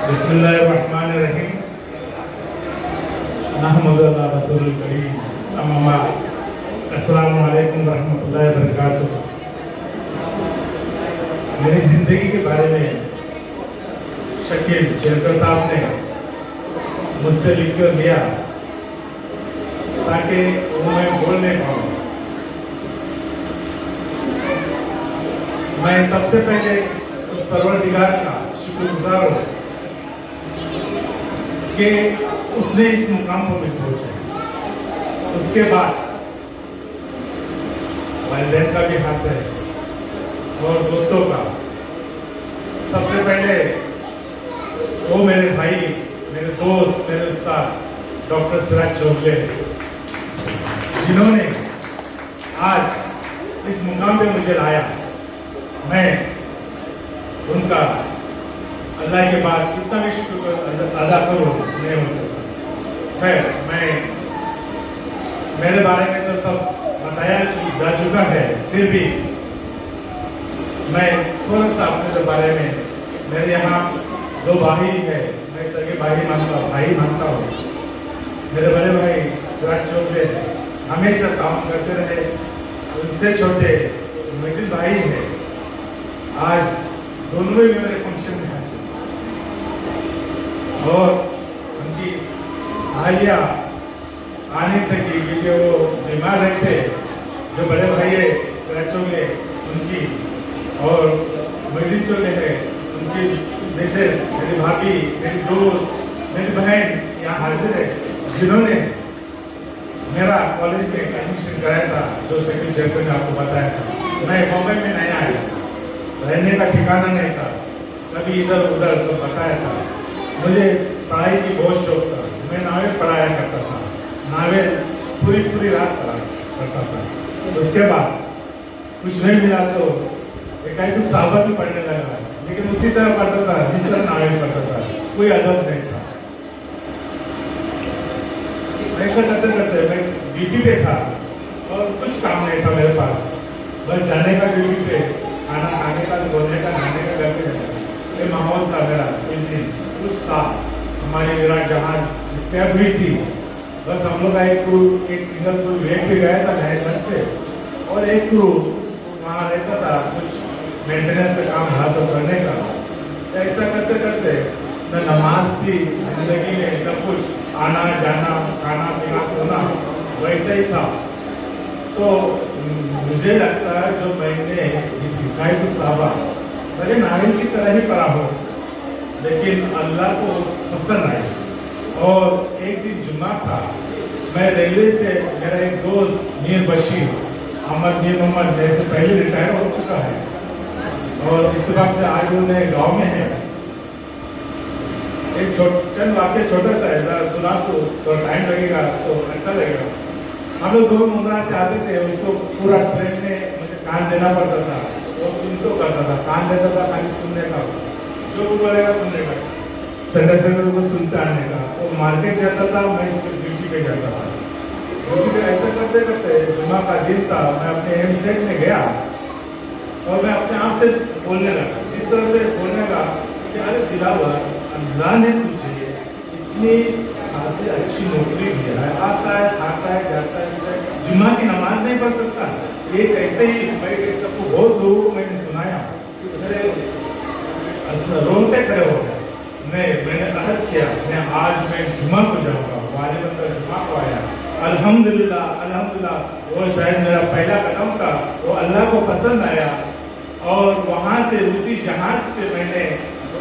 बिस्मिल्लाहिर्रहमानिर्रहीम। नहमदु अला रसूलिल करीम। अम्मा बाद। अस्सलामु अलैकुम रहमतुल्लाहि व बरकातुहू। मेरी जिंदगी के बारे में शकील शेरकर साहब ने मुझसे लिख कर लिया ताकि वो मैं बोल नहीं पाऊँ। मैं सबसे पहले उस परवरदिगार का शुक्रगुजार हूँ कि उसने इस मुकाम पर मुझे पहुंचा। उसके बाद वालिदैन का भी हाथ है और दोस्तों का। सबसे पहले वो मेरे भाई, मेरे दोस्त, मेरे उस्ताद डॉक्टर सिराज चौधरी जिन्होंने आज इस मुकाम पे मुझे लाया। मैं उनका अल्लाह के बाद कितना भी शुक्र अदा करूँ नहीं हो सकता। खैर, मैं मेरे बारे में तो सब बताया जा चुका है, फिर भी मैं थोड़ा सा अपने बारे में, मेरे यहाँ दो भाई है, मैं सगे भाई मानता हूँ। मेरे बड़े भाई सिराज चौधरी हमेशा काम करते रहे। उनसे छोटे मिडिल भाई है, आज दोनों ही मेरे फंक्शन में हैं और उनकी भाइयाँ आ नहीं सकी क्योंकि वो बीमार रहते। जो बड़े भाई है चौले उनकी और मिडिल चौले है उनकी जैसे मेरी भाभी, मेरी दोस्त, मेरी बहन यहाँ हाजिर है जिन्होंने मेरा कॉलेज में एडमिशन कराया था, जो शकील शेरकर ने आपको बताया था। मैं बॉम्बे में नहीं आया, रहने का ठिकाना नहीं था, कभी इधर उधर तो बताया था। मुझे पढ़ाई की बहुत शौक था, मैं नावेल पढ़ाया करता था, नावेल पूरी रात पढ़ा करता था। उसके बाद कुछ नहीं मिला तो कुछ साहबा भी पढ़ने लगा, लेकिन उसी तरह पढ़ता था जिस तरह नावेल पढ़ता था, कोई अदब नहीं था। ऐसा करते करते मैं ड्यूटी पे था और कुछ काम नहीं था मेरे पास, बस जाने का ड्यूटी पे, खाना खाने का, सोने का, नहाने का, घर पे जाने का। ये माहौल था मेरा। एक दिन कुछ था, हमारी मेरा जहाज स्टैप हुई थी, बस हम लोग का एक सिंगल क्रू वेट पे गया था नए घर पे, और एक क्रू वहाँ रहता था कुछ मेंटेनेंस का काम था तो करने का। ऐसा करते करते मैं नमाज थी जिंदगी में, सब कुछ आना जाना, खाना पीना, सोना वैसे ही था। तो मुझे लगता है जो मैंने दिखाई तो साहबा भले नारियल की तरह ही पढ़ा हो, लेकिन अल्लाह को पसंद आई। और एक दिन जुम्मा था, मैं रेलवे से, मेरा एक दोस्त मीर बशीर अहमद मीर मोहम्मद मेरे से पहले रिटायर हो चुका है और इत्तेफाक से आज वो नए गाँव में है। एक चंद वाक्य छोटा सा है, सुना तो टाइम लगेगा तो अच्छा लगेगा। हम लोग दो मुमरा से आते थे, उसको पूरा ट्रेन में मुझे कान देना पड़ता था, वो सुन तो करता था, कान देता था खाली सुनने का, जो बोलेगा सुनने का, संडे को सुनता आने का। वो मार्केट जाता था, मैं ड्यूटी पे जाता था। ड्यूटी पे ऐसा करते करते जुम्मा का दिन था, मैं अपने एम सेट में गया और मैं अपने आप से बोलने लगा, इस तरह से बोलने लगा कि अरे दिलावर, अल्लाह ने तुझे इतनी खासी अच्छी नौकरी दिया है, आता है, खाता है, जाता है, जुम्मा की नमाज नहीं पढ़ सकता। ये कहते ही मैं सबको बहुत लोगों को मैंने सुनाया, रोते खड़े हो गए। मैंने अहद किया, आज मैं जुम्मा को जाऊंगा, वालिद का जुम्मा को आया। अल्हम्दुलिल्लाह, वो शायद मेरा पहला कदम था, वो अल्लाह को पसंद आया। और वहाँ से उसी जहाज से मैंने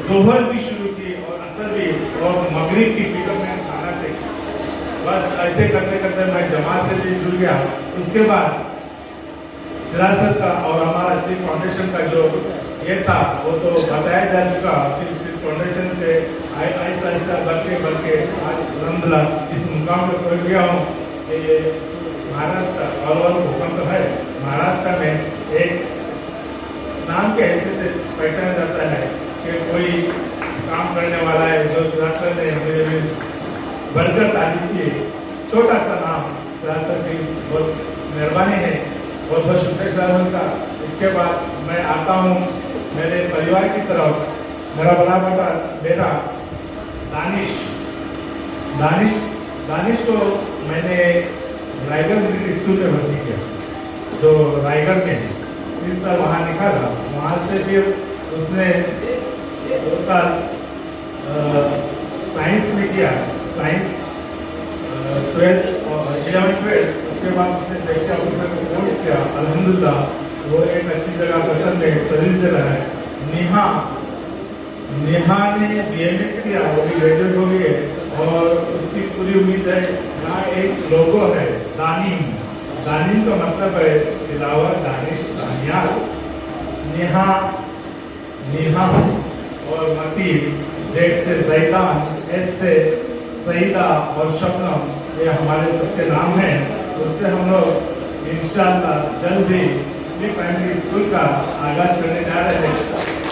दोहर भी शुरू की और असर भी, और मगरिब की फिक्र में खाना से। बस ऐसे करते करते मैं जमात से भी जुड़ गया। उसके बाद सिरासत का और हमारा सिख फाउंडेशन का जो ये था वो तो बताया जा चुका। फिर सिख फाउंडेशन से आहिस्ता आहिस्ता बढ़ के आज अल्हम्दुलिल्लाह इस मुकाम पर पहुँच गया हूँ कि ये महाराष्ट्र और भूकंप है। महाराष्ट्र में एक नाम के हैसियत से पहचाना जाता है कि कोई काम करने वाला है, जो सिरासत ने हमें बढ़कर तारीफ की। छोटा सा नाम सिरासत की बहुत मेहरबानी है, बहुत बहुत शुक्रिया उनका। इसके बाद मैं आता हूँ मेरे परिवार की तरफ। मेरा बड़ा बेटा दानिश दानिश दानिश को मैंने रायगढ़ मिलिट्री स्कूल में भर्ती किया, जो रायगढ़ में है। 3 साल वहाँ निकाला, वहाँ से फिर उसने 2 साल साइंस में किया, साइंस 12 और 11-12। उसके बाद उसने सेफ्टी ऑफिसर का कोर्स किया। अल्हम्दुलिल्लाह वो एक अच्छी जगह पसंद है, सर्विस दे रहा है। नेहा ने BMS किया, वो भी ग्रेजुएट हो गई है और उसकी पूरी उम्मीद है। यहाँ एक लोगो है दानिम, दानिम का मतलब है दिलावर, दानिश, दानियाल। नेहा और मती, Z से जैदान, S से सईदा और शबनम, ये हमारे सबके नाम हैं। उससे हम लोग इंशाअल्लाह जल्द ही प्री प्राइमरी स्कूल का आगाज करने जा रहे हैं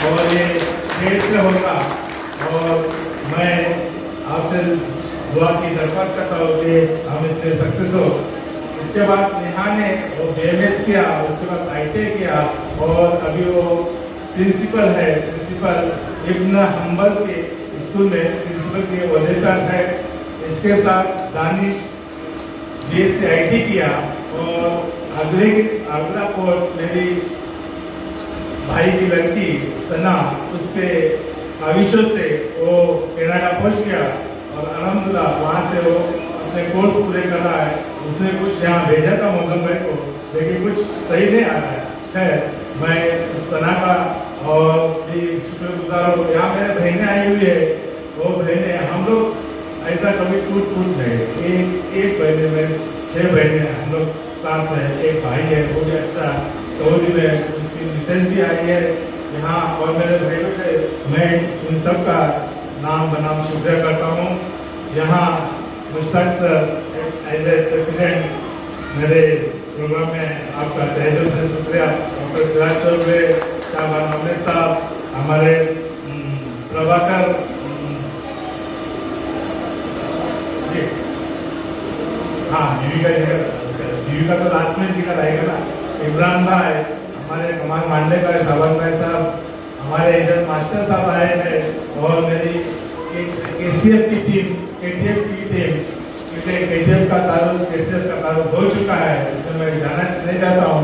और ये देर से होगा। और मैं आपसे दुआ की दरख्वास्त करता हूँ कि हम इसमें सक्सेस हो। इसके बाद नेहा ने वो BMS किया, उसके बाद ITA किया और अभी वो प्रिंसिपल है, प्रिंसिपल इब्न हम्बल के स्कूल में प्रिंसिपल के ओहदे पर है। इसके साथ दानिश BSc IT किया और अगला कोर्स मेरी भाई की लड़की सना, उसके आविशों से वो कनाडा पहुंच गया और अल्हम्दुलिल्लाह वहाँ से वो अपने कोर्स पूरे कर रहा है। उसने कुछ यहाँ भेजा था मोहम्मद को, लेकिन कुछ सही नहीं आ रहा है। मैं सना का और भी शुक्रगुजार हूँ। यहाँ मेरे बहनें आई हुई है, वो बहनें हम लोग ऐसा कभी टूट नहीं। एक बहने में 6 बहनें हम लोग साथ हैं। एक भाई है, वो भी अच्छा सऊदी में, उसकी मिसेज भी आई है यहाँ। और मेरे भाइयों से मैं उन सब का नाम बनाम शुक्रिया करता हूँ। यहाँ Mushtaq sir as a president मेरे प्रोग्राम में आपका तहे दिल से शुक्रिया। डॉक्टर सिराज चौबे, शाहबान अहमद साहब, हमारे प्रभाकर जी, हाँ जीविका तो लास्ट में जिक्र आएगा ना। इमरान भाई, हमारे कमान मांडे का शाहबान भाई साहब, हमारे एजेंट मास्टर साहब आए हैं और मेरी KCF की टीम, KTF की टीम, क्योंकि KTF का ताल्लुक KCF का ताल्लुक हो चुका है, इसमें मैं जाना नहीं चाहता हूँ।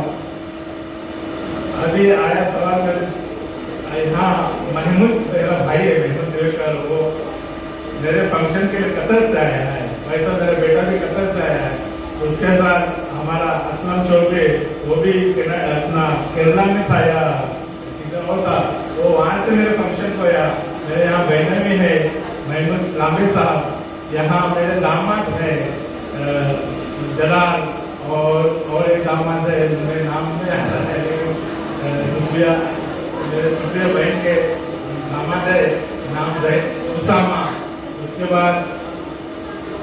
अभी आया सवाल कर, हाँ महमूद मेरा भाई है, महमूद देवकर, वो मेरे फंक्शन के लिए कतर से आया है। वैसा मेरा बेटा भी कतर से आया है। उसके बाद हमारा असलम चौबे, वो भी अपना केरला में था या होता, वो वहाँ से मेरे फंक्शन को आया। मेरे यहाँ बहनें भी है, महमूद लामी साहब, यहाँ मेरे दामाद है जलाल और एक दामाद है, मेरे नाम में आता है, सुप्रिया, मेरे सुप्रिया बहन के दामाद है, नाम है उसामा। उसके बाद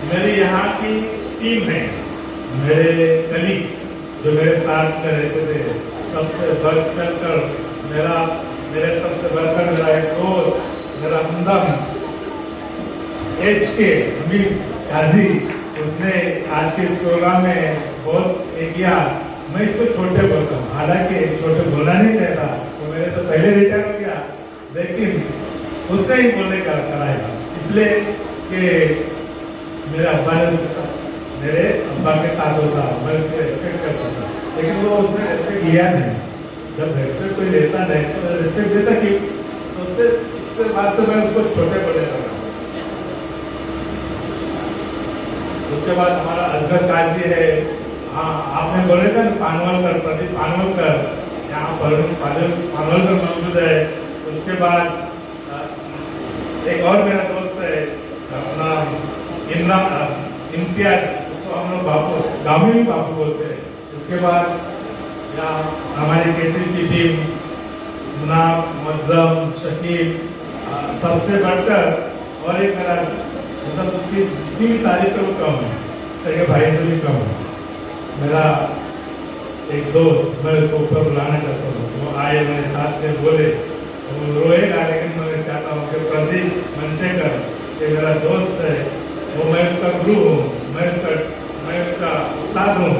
मेरी यहाँ की टीम है, मेरे कलीग जो मेरे साथ में रहते थे, सबसे बढ़ चढ़ कर मेरे सबसे बढ़कर मेरा एक दोस्त, मेरा हमदम HK हमीद काजी, उसने आज के इस प्रोग्राम में बहुत किया। मैं इसको छोटे बोलता हूँ, हालांकि छोटे बोलना नहीं चाहता, तो मेरे से पहले रिटायर हो गया, लेकिन उसने ही बोलने का कराएगा, इसलिए कि मेरे अब्बा के साथ होता, मैं उसको रेस्पेक्ट करता था, लेकिन वो उसने रेस्पेक्ट लिया नहीं। जब रेस्पेक्ट कोई लेता नहीं तो रेस्पेक्ट देता कि, तो उसके बाद से मैं उसको छोटे बोलने लगा। उसके बाद हमारा असगर काजी है, हाँ आपने बोले था पानवलकर, प्रदीप पानवलकर, यहाँ पर पानवलकर मौजूद है। उसके बाद एक और मेरा दोस्त है अपना इम्तियाज, उसको हम लोग बापू, गाँव में भी बापू बोलते हैं। उसके बाद यहाँ हमारी केसरी की टीम, मुनाफ, मजम, शकील, सबसे बढ़कर और एक मेरा मतलब उसकी जितनी भी तारीफ करूँ कम है, सगे भाई से भी कम है। मेरा एक दोस्त, मैं उसको ऊपर बुलाना चाहता हूँ, वो आए मेरे साथ में बोले, वो रोएगा, लेकिन मैं चाहता हूँ कि प्रदीप मनचेकर, ये मेरा दोस्त है, वो मैं उसका गुरु हूँ, मैं उसका उस्ताद हूँ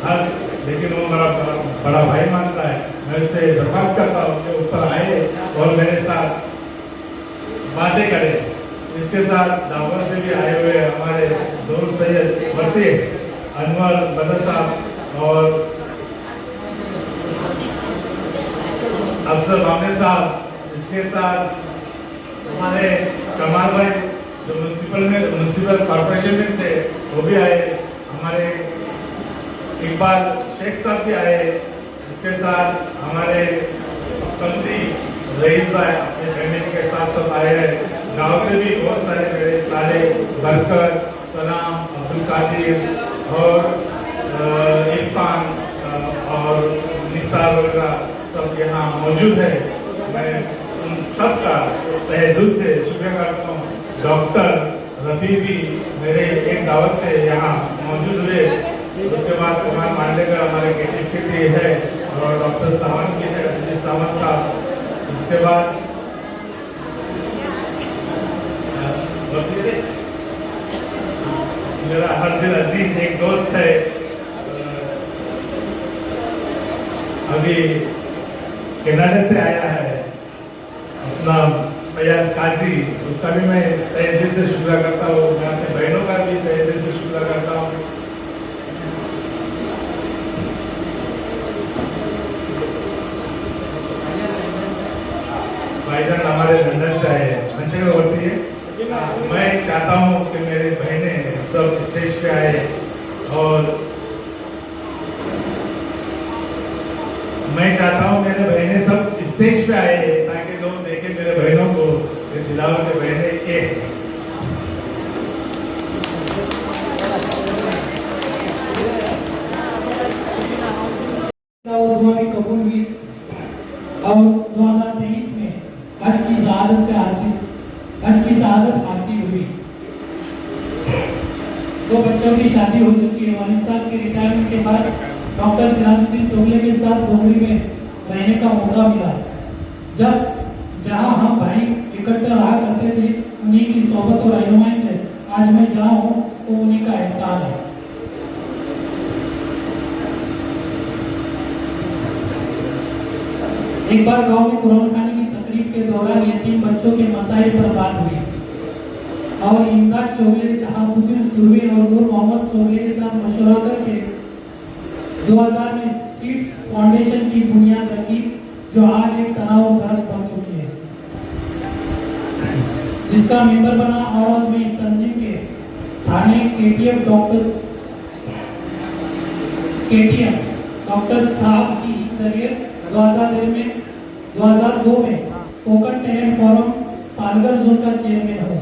हर, लेकिन वो मेरा बड़ा भाई मानता है। मैं उससे दरख्वास्त करता हूँ कि ऊपर आए और मेरे साथ बातें करें। इसके साथ लाहौर से भी आए हुए हमारे दोस्त सैयद वसी अनवर बदर साहब और अफसर मामले साहब, इसके साथ हमारे कमाल भाई जो म्यूनसिपल कॉर्पोरेशन में थे वो भी आए, हमारे इकबाल शेख साहब भी आए, इसके साथ हमारे मंत्री रईस भाई अपने फैमिली के साथ सब आए हैं। गांव से भी बहुत सारे मेरे सारे बरकर सलाम अब्दुल कादिर और इरफान और निसार वगैरह सब यहाँ मौजूद है। मैं उन सबका तहे दिल से शुक्रिया करता हूँ। डॉक्टर रफी भी मेरे एक दावत से यहाँ मौजूद हुए। उसके बाद कुमार मांडेकर हमारे के है और डॉक्टर सावंत भी है, अजीत सावंत साहब। इसके बाद मेरा हरदिल अजीज एक दोस्त है, अभी कनाडा से आया है, अपना फयाज काजी, उसका भी मैं तहे दिल से शुक्रिया करता हूँ। मैं अपने बहनों का भी तहे दिल से शुक्रिया करता हूँ। भाईजान हमारे लंदन से आए हैं, मंचन होती है। मैं चाहता हूँ कि मेरी बहनें सब स्टेज पे आए और मैं चाहता हूँ मेरे बहनें सब स्टेज पे आए ताकि लोग देखें मेरे बहनों को, दिलाओ के बहनें एक कबूल हुई और 2023 में हज की शहादत हासिल हुई। 2 बच्चों की शादी हो चुकी है। वालिद साहब के रिटायरमेंट के बाद डॉक्टर सिराजुद्दीन तोगले के साथ डोगरी में रहने का मौका मिला। जहां हम भाई इकट्ठे रहा करते थे, उन्हीं की सोबत और रहनुमाई से आज मैं जहाँ हूँ तो उन्हीं का एहसान है। एक बार गांव में कुरान खानी की तकरीब के दौरान यतीम बच्चों के मसाइल पर बात हुई और इमदाद चौगले, शहाबुद्दीन सुरवी और नूर मोहम्मद चौगले के साथ मशवरा करके 2000 में सीड्स फाउंडेशन की बुनियाद रखी, जो आज एक तनाव दर्द बन चुकी है, जिसका मेंबर बना। और आज मैं इस तंजीम के थाने केटीएम डॉक्टर साहब की जरिए 2002 में Konkan talent forum Palghar zone का चेयरमैन हूँ।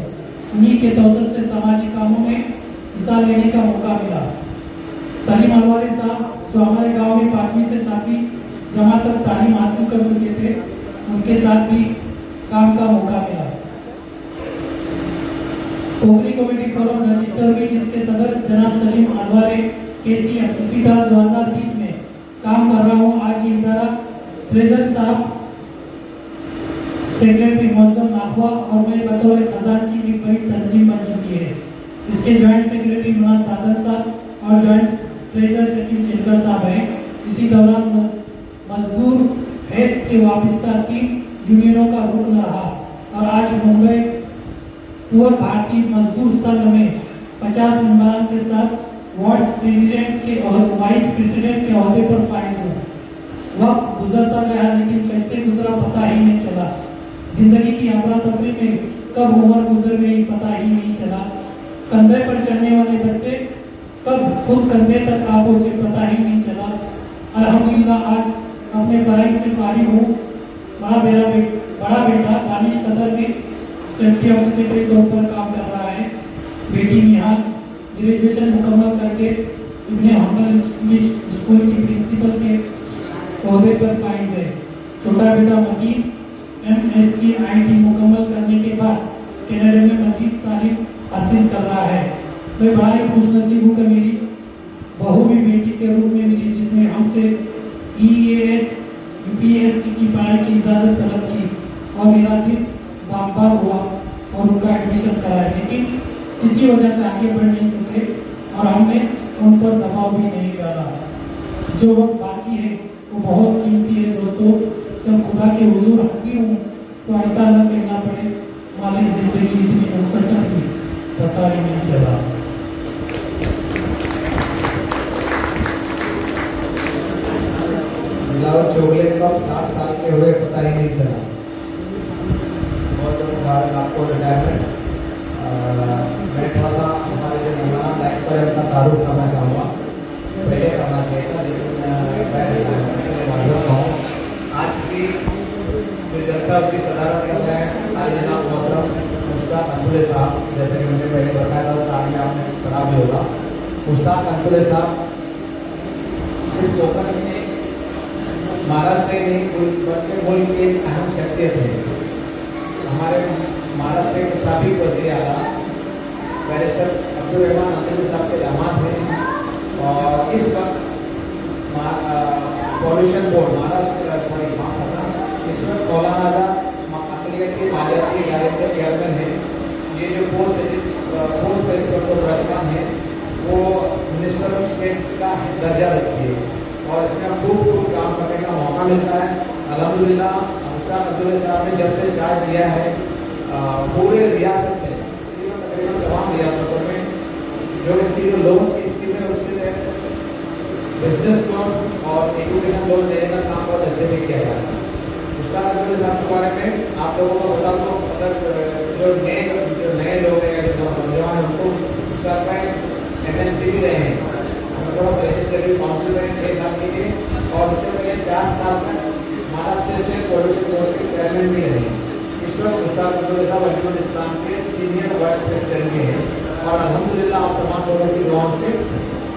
उन्हीं के तौर से सामाजिक कामों में हिस्सा लेने का मौका मिला। सलीम अलवारी साहब जो हमारे गांव में 5वीं से 7वीं जमात तक तालीम हासिल कर चुके थे, उनके साथ भी काम का मौका मिला। कोकरी कमेटी फोरम रजिस्टर हुई, जिसके सदर जनाब सलीम अलवारी केसीएम इसी तरह 2020 में काम कर रहा हूँ। आज ये इदारा ट्रेजर साहब, सेक्रेटरी मोहम्मद नाखवा और मैं बतौर खजांची की बड़ी तंजीम बन चुकी है। इसके जॉइंट सेक्रेटरी मुनाद दादर साहब और जॉइंट ट्रेजर सेक्रेटरी शेखर साहब हैं। इसी दौरान मजदूर हेड से वाबस्ता 3 यूनियनों का रुकन रहा और आज मुंबई पूर्व भारतीय मजदूर संघ में 50 मेंबरों के साथ वार्ड प्रेसिडेंट के और वाइस प्रेसिडेंट के अहदे पर फाइज हूँ। वक्त गुजरता गया, लेकिन कैसे गुजरा पता ही नहीं चला। जिंदगी की अफरा तफरी में कब उम्र गुजर गई पता ही नहीं चला। कंधे पर चढ़ने वाले बच्चे कब खुद कंधे तक आ पहुंचे पता ही नहीं चला। अल्हम्दुलिल्लाह आज अपने पढ़ाई से फारिग हूँ। बड़ा बेटा दानिश कदर में चट्टी ऑफिसर के तौर पर काम कर रहा है। बेटी यहाँ ग्रेजुएशन मुकम्मल करके इब्ने हम्बल इंग्लिश स्कूल की प्रिंसिपल के ओहदे पर फाइज है। छोटा बेटा मजीद MSc IT मुकम्मल करने के बाद कनाडा में मजीद तालीम हासिल कर रहा है। मैं बड़ा ही खुशनसीब हूँ कि मेरी बहू भी बेटी के रूप में मिली, जिसने हमसे EAS UPSC की पढ़ाई की इजाज़त तलब की और मेरा दिल बाग हुआ और उनका एडमिशन कराया, लेकिन किसी वजह से आगे बढ़ नहीं सके और हमने उन पर दबाव भी नहीं डाला। जो वक्त बाकी है वो बहुत कीमती है दोस्तों। जब खुदा के हुजूर हाजिर हूँ तो ऐसा न कहना पड़े हमारी जिंदगी इतनी मुख्तसर थी, पता ही नहीं चला। मिलावट चॉकलेट कब 60 साल के हुए पता ही नहीं चला। बहुत बहुत मुबारक आपको रिटायरमेंट। मैं थोड़ा सा हमारे जो मेहमान लाइफ पर अपना तारुफ करना चाहूँगा, पहले करना चाहिए था लेकिन मैं रिटायरमेंट के लिए मालूम हूँ। आज की जो जनता उसकी सदारत कर रहे हैं आज जनाब मोहतरम मुश्ताक अंजुले साहब, जैसे कि मैंने पहले बताया था उस आगे आपने पढ़ा भी होगा। मुश्ताक अंजुले साहब सिर्फ कोकण में महाराष्ट्र ही नहीं बल्कि मुल्क की एक अहम शख्सियत है। हमारे महाराष्ट्र के साबिक वज़ीर आला बैरिस्टर अब्दुल रहमान अंजुले साहब के दामाद हैं और इस वक्त पॉल्यूशन बोर्ड महाराष्ट्र इस वक्त मौलाना आज़ाद अकलियत के मालियाती इदारे के चेयरमैन हैं। ये जो पोस्ट है जिस पोस्ट पर इस वक्त वर्तमान है वो मिनिस्टर ऑफ स्टेट का दर्जा रखती है और इसमें खूब खूब काम करने का मौका मिलता है। अल्हम्दुलिल्लाह मुश्ताक अंजुले साहब ने जब से चार्ज लिया है पूरे रियासत में तकरीबन तमाम रियासतों में जो लोन की स्कीमें उसके तहत बिजनेस लोन और एजुकेशन लोन देने का काम बहुत अच्छे से किया जाता है। मुश्ताक अंजुले साहब के बारे में आप लोगों को बता दो, अगर जो नए लोग हैं या जो नौजवान हैं उनको मुश्ताक भाई MNC भी रहे हैं, लेजिस्लेटिव काउंसिल में 6 साल के लिए और उससे पहले 4 साल तक महाराष्ट्र स्टेट पॉल्यूशन बोर्ड के चेयरमैन भी रहे। इस वक्त मुश्ताक अंजुले साहब अलीगढ़ इस्लाम के सीनियर वाइस प्रेसिडेंट भी हैं और अल्हम्दुलिल्लाह आप तमाम लोगों की दुआओं से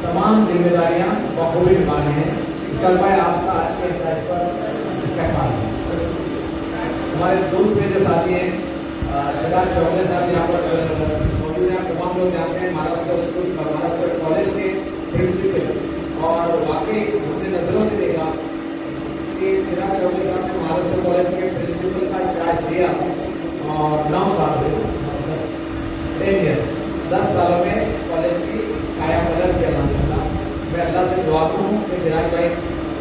तमाम जिम्मेदारियां बखूबी निभाने हैं। कल भाई आपका आज के स्टेज पर इस्तेमाल है। हमारे दूर से जो साथी हैं सिद्धार्थ चौधरी साहब यहाँ पर मौजूद हैं। तमाम लोग जानते हैं महाराष्ट्र स्कूल महाराष्ट्र कॉलेज के प्रिंसिपल और वाकई हमने नज़रों से देखा कि सिद्धार्थ चौधरी साहब ने महाराष्ट्र कॉलेज के प्रिंसिपल का चार्ज लिया और 9 साल हुए 10 सालों में कॉलेज की काया पलट किया माशाल्लाह। मैं अल्लाह से दुआ करूँ कि सिराज भाई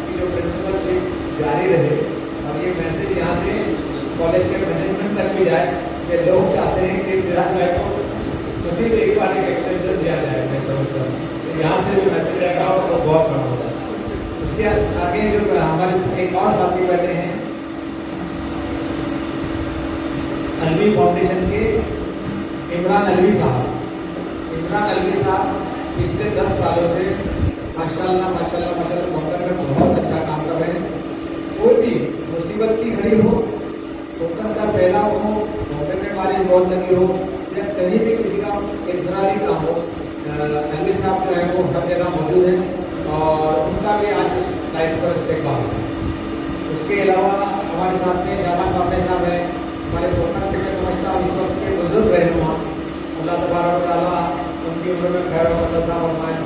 की जो प्रिंसिपलशिप जारी रहे और ये मैसेज यहाँ से कॉलेज के मैनेजमेंट तक भी जाए कि लोग चाहते हैं कि सिराज भाई को उसी में एक बार एक एक्सटेंशन दिया जाए। मैं समझता हूँ यहाँ से जो मैसेज रहेगा वो बहुत कम होगा। उसके आगे जो हमारे एक और साथी बैठे हैं अलवी फाउंडेशन के इमरान अलवी साहब। इमरान अलवी साहब पिछले 10 सालों से माशाल्लाह कोकण में बहुत अच्छा काम कर रहे हैं। कोई भी मुसीबत की घड़ी हो, कोकण का सैलाब हो, कोकण में बारिश बहुत लगी हो या कहीं भी किसी का इंतजारी काम हो, अलवी साहब जो है वो हर जगह मौजूद हैं और उनका भी आज इस लाइफ पर इस्तेमाल है। उसके अलावा हमारे साथ में जामान बाबे साहब हैं, हमारे कोकण से मैं समझता हूँ इस वक्त के बुजुर्ग रहनुमा, अल्लाह तबारक व तआला उनकी उम्र में खैर वरकत फरमाए।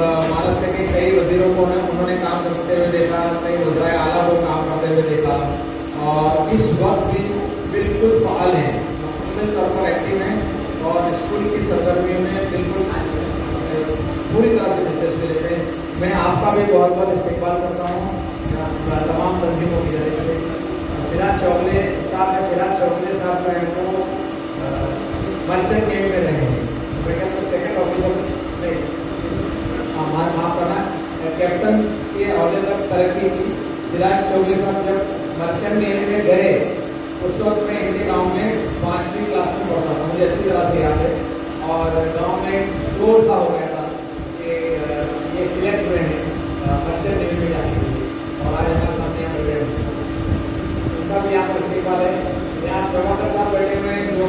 महाराष्ट्र के कई वजीरों को उन्होंने काम करते हुए देखा, कई वज़राए आला को काम करते हुए देखा और इस वक्त भी बिल्कुल फ़ाल हैं, मुकम्मल तौर पर एक्टिव हैं और स्कूल की सरगर्मियों में बिल्कुल पूरी तरह से दिलचस्पी लेते हैं। मैं आपका भी बहुत बहुत इस्तेमाल करता हूँ तमाम तंजीमों की तरफ से। सिराज चौगले साहब का है वो मर्चेंट नेवी में रहे हैं, सेकेंड ऑफिसर नहीं माफ करना कैप्टन के अहदे तक तरक्की की। सिराज चौगले साहब जब मर्चेंट नेवी में गए उस वक्त मैं इनके गाँव में 5वीं क्लास में पढ़ता था, मुझे अच्छी तरह से याद है और गाँव में जोर सा हो गया था कि ये सिलेक्ट हुए हैं मर्चेंट नेवी में जाने के लिए और आज हमारे सामने यहाँ बैठे हुए उनका भी यहाँ पर इस्तेमाल है। यहाँ प्रभाकर साहब बैठे हुए हैं जो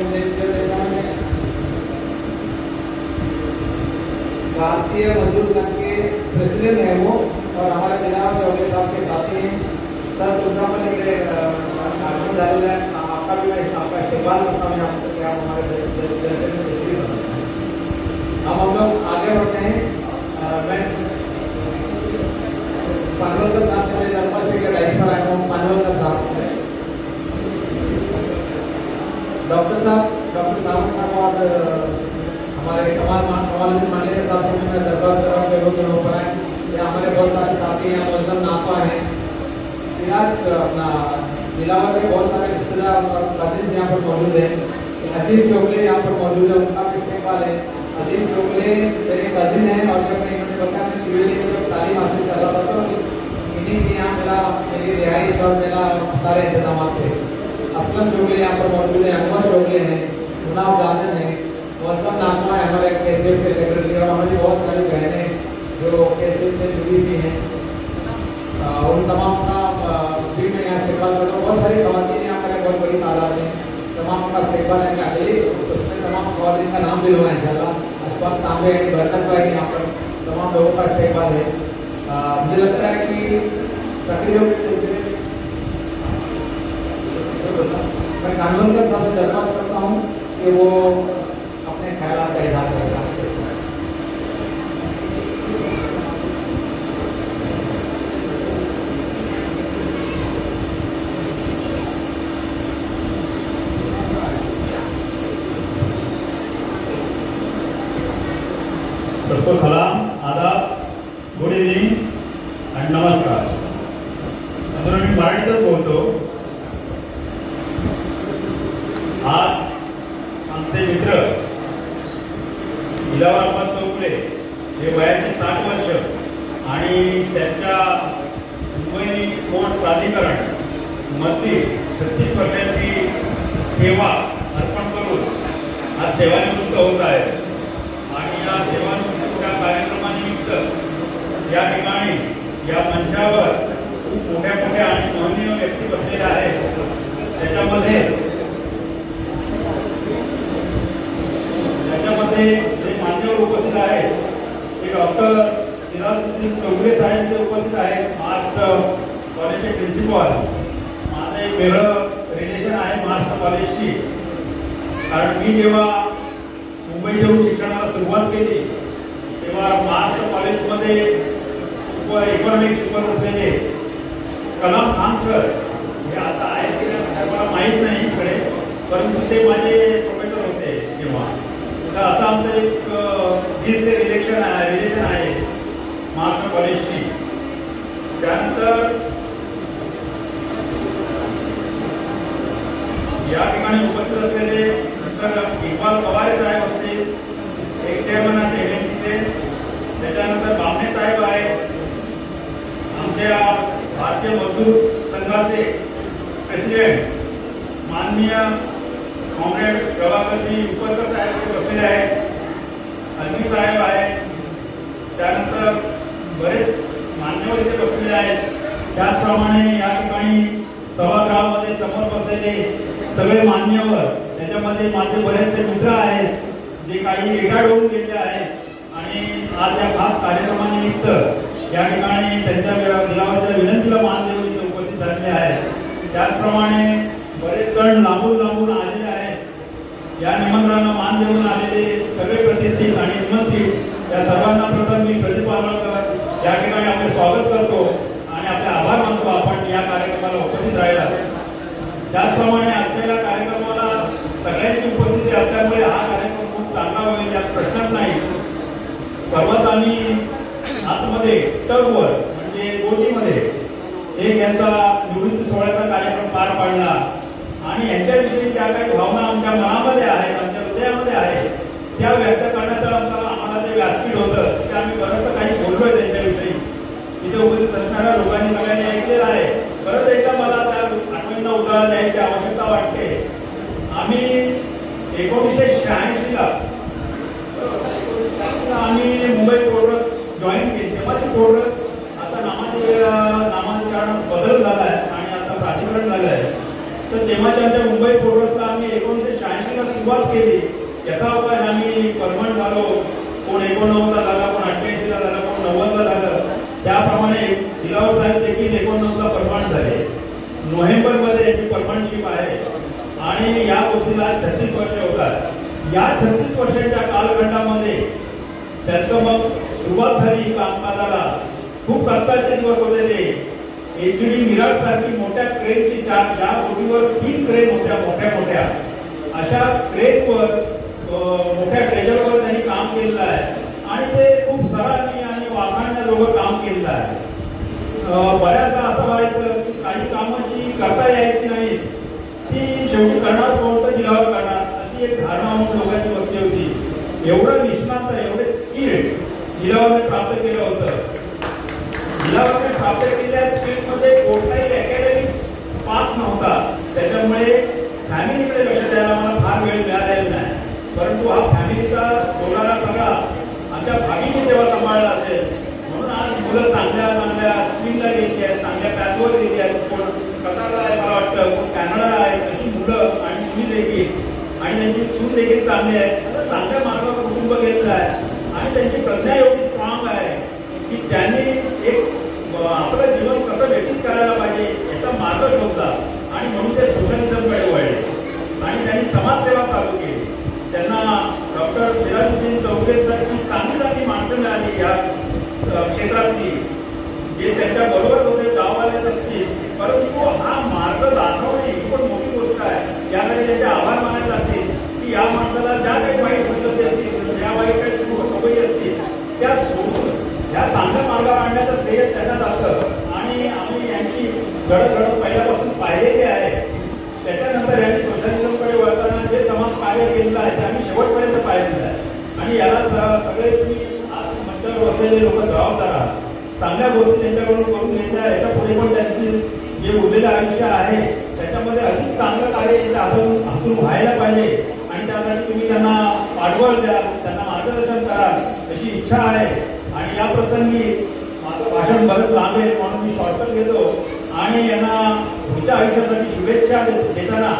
भारतीय मजदूर संघ के प्रेसिडेंट हैं वो और हमारे जनाब चौधरी साहब के साथी हैं। सर दूसरा मैं आपका भी मैं आपका इस्तेमाल करता हूँ यहाँ पर आप हमारे हम लोग आगे बढ़ते हैं। मैं पानवलकर साहब से मेरे नर्मदा स्पीकर राइस पर आया हूँ। पानवलकर साहब डॉक्टर साहब और हमारे कमाल मानने के साथ मैं दरबार तरफ के लोग यहाँ पर आए। यहाँ हमारे बहुत सारे साथी हैं, मौजूद नापा हैं। सिराज अपना दिलावर के बहुत सारे रिश्तेदार और कजिन्स यहाँ पर मौजूद हैं। अजीम चोकले यहाँ पर मौजूद है, उनका भी इस्तेमाल है। अजीम चोकले मेरे कजिन हैं और जब मैं इन्होंने बताया मैं सिविल की जब तालीम हासिल कर रहा था तो इन्हीं के यहाँ मेरी रिहाइश और मेरा सारे इंतजाम थे। असलम चोकले यहाँ पर मौजूद है, अनवर चोकले हैं, मुनाफ गाजन है, मौसम नागमा है हमारे कैसेट के सेक्रेटरी, और हमारी बहुत सारी बहनें जो कैसेट से जुड़ी हुई हैं। उन तमाम का भी मैं यहाँ इस्तेमाल करता हूँ। बहुत सारी खवातीन यहाँ पर बहुत बड़ी तादाद में, तमाम का इस्तेमाल है। मैं अकेले उसमें तमाम खवातीन का नाम भी लूँगा इंशाल्लाह। अशफाक तांबे है, बरकत भाई यहाँ पर तमाम लोगों का इस्तेमाल है। मुझे लगता है कि तकरीबन के सिलसिले में मैं कानूनकर साहब से दरख्वास्त करता हूँ कि वो अपने ख्यालात का इजहार करेगा। सबको सलाम, आदाब, गुड इव्हनिंग आणि नमस्कार. नंतर मी मराठीतच बोलतो. आज आमचे मित्र दिलावर अहमद चौगुले हे वयाचे 60 वर्ष आणि त्यांच्या मुंबई पोर्ट प्राधिकरण मध्ये 36 वर्षांची सेवा अर्पण करून आज सेवानिवृत्त होत आहेत. आणि या सेवानिवृत्तीच्या कार्यक्रमानिमित्त या ठिकाणी या मंचावर खूप मोठ्या मोठ्या आणि महनीय व्यक्ती बसलेल्या आहेत. त्याच्यामध्ये जे मान्यवर उपस्थित आहेत ते डॉक्टर सिराजुद्दीन चौगुले साहेब जे उपस्थित आहेत, महाराष्ट्र कॉलेजचे प्रिन्सिपल. माझं एक वेगळं रिलेशन आहे महाराष्ट्र कॉलेजशी, कारण मी जेव्हा मुंबई येऊन शिक्षणाला सुरुवात केली तेव्हा महाराष्ट्र कॉलेजमध्ये इकॉनॉमिक्स शिकवत असलेले कलाम खान सर हे आता आहेत की नाही मला माहीत नाही इकडे, परंतु ते माझे प्रोफेसर होते तेव्हा. तर असं आमचं एक दीर्घ रिलेशन आहे महाराष्ट्र कॉलेजशी. त्यानंतर या ठिकाणी उपस्थित असलेले सर इक्बाल पवार साहेब असतील, एक चेअरमन आहेत एलएमटीचे. त्याच्यानंतर बामणे साहेब आहेत, आमच्या भारतीय मजदूर संघाचे प्रेसिडेंट माननीय कॉम्रेड प्रभाकरजी उपरकर साहेब बसलेले आहेत, अलमी साहेब आहेत. त्यानंतर बरेच मान्यवर इथे बसलेले आहेत. त्याचप्रमाणे या ठिकाणी सभागृहामध्ये समोर बसलेले सगळे मान्यवर, त्याच्यामध्ये माझे बरेचसे मित्र आहेत जे काही रिटायर्ड होऊन गेलेले आहेत आणि आज या खास कार्यक्रमानिमित्त या ठिकाणी त्यांच्या दिलावरच्या विनंतीला मान देऊन इथे उपस्थित झालेले आहेत. त्याचप्रमाणे बरेच जण लांबून लांबून आलेले आहेत. या निमंत्रणाला मान देऊन आलेले सगळे प्रतिष्ठित आणि निमंत्रित या सर्वांना प्रथम मी प्रदीप आंबेडकर या ठिकाणी आपले स्वागत करतो आणि आपले आभार मानतो आपण या कार्यक्रमाला उपस्थित राहिला. त्याचप्रमाणे आजच्या या कार्यक्रमाला सगळ्यांची उपस्थिती असल्यामुळे हा कार्यक्रम खूप चांगला होईल यात प्रश्नच नाही. परवाच आम्ही आतमध्ये टगवर म्हणजे बोटीमध्ये एक यांचा निवृत्ती सोहळ्याचा कार्यक्रम पार पाडला आणि यांच्याविषयी ज्या काही भावना आमच्या मनामध्ये आहेत, आमच्या हृदयामध्ये आहेत, त्या व्यक्त करण्याचं आम्हाला जे व्यासपीठ होतं ते आम्ही बरंचसं काही बोललोय त्यांच्याविषयी. तिथे उपस्थित असणाऱ्या लोकांनी सगळ्यांनी ऐकलेलं आहे. परत एकदा मला त्या आठवणींना उजाळा द्यायची आवश्यकता वाटते. आम्ही 1986 ला आम्ही मुंबई पोर्टस जॉईन केली. तेव्हाची पोर्टस आता नामांतरण बदल झाला आहे आणि आता प्राधिकरण झालं आहे. तर तेव्हाच्या आमच्या मुंबई पोर्टसला आम्ही 1986 ला सुरुवात केली. यथावकाश आम्ही परमनंट झालो. कोण 89 ला झाला, कोण 88 ला झाला, कोण 90 ला झालं. त्याप्रमाणे दिलावर साहेब देखील 89 ला परमनंट झाले. नोव्हेंबरमध्ये यांची परमनंटशिप आहे आणि या गोष्टीला 36 वर्ष होतात. या 36 वर्षांच्या कालखंडामध्ये त्यांचं मग सुरुवात झाली कामकाजाला. खूप कष्टाचे दिवस होते ते. एचडी विराट सारखी मोठ्या क्रेनची या बोटीवर 3 क्रेन होत्या मोठ्या अशा क्रेनवर मोठ्या ट्रेजरवर त्यांनी काम केलेलं आहे आणि ते खूप सराहनीय आणि वाखाणण्याजोगं काम केलेलं आहे. बऱ्याचदा असं व्हायचं की काही कामं जी करता यायची नाही करणार कोण तर जिल्हावर करणार अशी एक धारणा म्हणून लोकांची बसली होती. एवढं निष्णात एवढे स्किल जिल्हावर प्राप्त केलं होतं. जिल्हावर प्राप्त केलेल्या स्किलमध्ये कोणताही अकॅडमिक पाथ नव्हता. त्याच्यामुळे फॅमिलीकडे लक्ष द्यायला मला फार वेळ मिळालेला नाही. परंतु हा फॅमिलीचा डोलारा सगळा आमच्या भागीने जेव्हा सांभाळला असेल म्हणून आज मुलं चांगल्या चांगल्या स्किलला गेली आहेत, चांगल्या पॅथवर गेली आहेत. कोण कतारला आहे मला वाटतं, कोण कॅनडाला आहे. अशी मुलं आणि मुली देखील आणि त्यांची सून देखील चांगली आहे. असं चांगल्या मार्गावर कुटुंब घेतलं आहे आणि त्यांची प्रज्ञा एवढी स्ट्रॉंग आहे की त्यांनी एक आपलं जीवन कसं व्यतीत करायला पाहिजे याचा मार्ग शोधला आणि म्हणून ते सोशलिझमकडे वळले आणि त्यांनी समाजसेवा चालू केली. त्यांना डॉक्टर सिराजुद्दीन चौगुलेसारखी चांगली चांगली माणसं मिळाली या क्षेत्रातली, जे त्यांच्या बरोबर होते गाववालेच असतील. परंतु हा मार्ग दाखवणे ही पण मोठी गोष्ट आहे. याकडे त्यांचे आभार मानायला लागतील की या माणसाला ज्या काही वाईट संगती असतील, ज्या वाईट काही सवयी असतील त्या सोडून ह्या चांगल्या मार्गावर आणण्याचं श्रेय त्यांना जातं आणि आम्ही यांची घडत पहिल्यापासून पाहिलेली आहे. त्याच्यानंतर यांनी सोशलिझमकडे वळताना जे समाज कार्य केलेलं आहे ते आम्ही शेवटपर्यंत पाहिलेलं आहे आणि याला सगळे तुम्ही आज मंचावर बसलेले लोक जबाबदार आहात. चांगल्या गोष्टी त्यांच्याकडून करून घ्यायच्या. याच्या पुढे पण त्यांची जे उरलेलं आयुष्य आहे त्याच्यामध्ये अधिक चांगलं कार्य यांच्या हातून व्हायला पाहिजे आणि त्यासाठी तुम्ही त्यांना पाठबळ द्या, त्यांना मार्गदर्शन कराल अशी इच्छा आहे. आणि या प्रसंगी माझं भाषण बरंच लांब आहे म्हणून मी शॉर्टकट घेतो आणि यांना पुढच्या आयुष्यासाठी शुभेच्छा देताना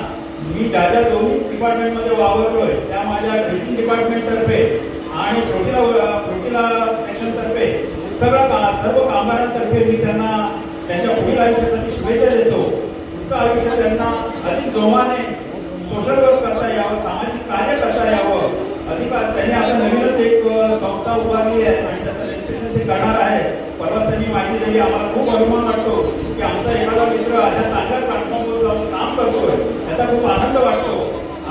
मी ज्या ज्या दोन्ही डिपार्टमेंटमध्ये वावरलोय त्या माझ्या ड्रेसिंग डिपार्टमेंटतर्फे आणि प्रोटीला सेक्शनतर्फे सर्व कामगारांतर्फे मी त्यांना त्यांच्या पुढील आयुष्यासाठी शुभेच्छा देतो. पुढचं आयुष्य त्यांना अधिक जोमाने सोशल वर्क करता यावं, सामाजिक कार्य करता यावं. अधिकार त्यांनी आता नवीनच एक संस्था उभारली आहे आणि त्याचं रजिस्ट्रेशन ते करणार आहे. परवा त्यांनी माहिती दिली. आम्हाला खूप अभिमान वाटतो की आमचा एखादा मित्र अशा चांगल्या प्लॅटफॉर्मवर जाऊन काम करतोय याचा खूप आनंद वाटतो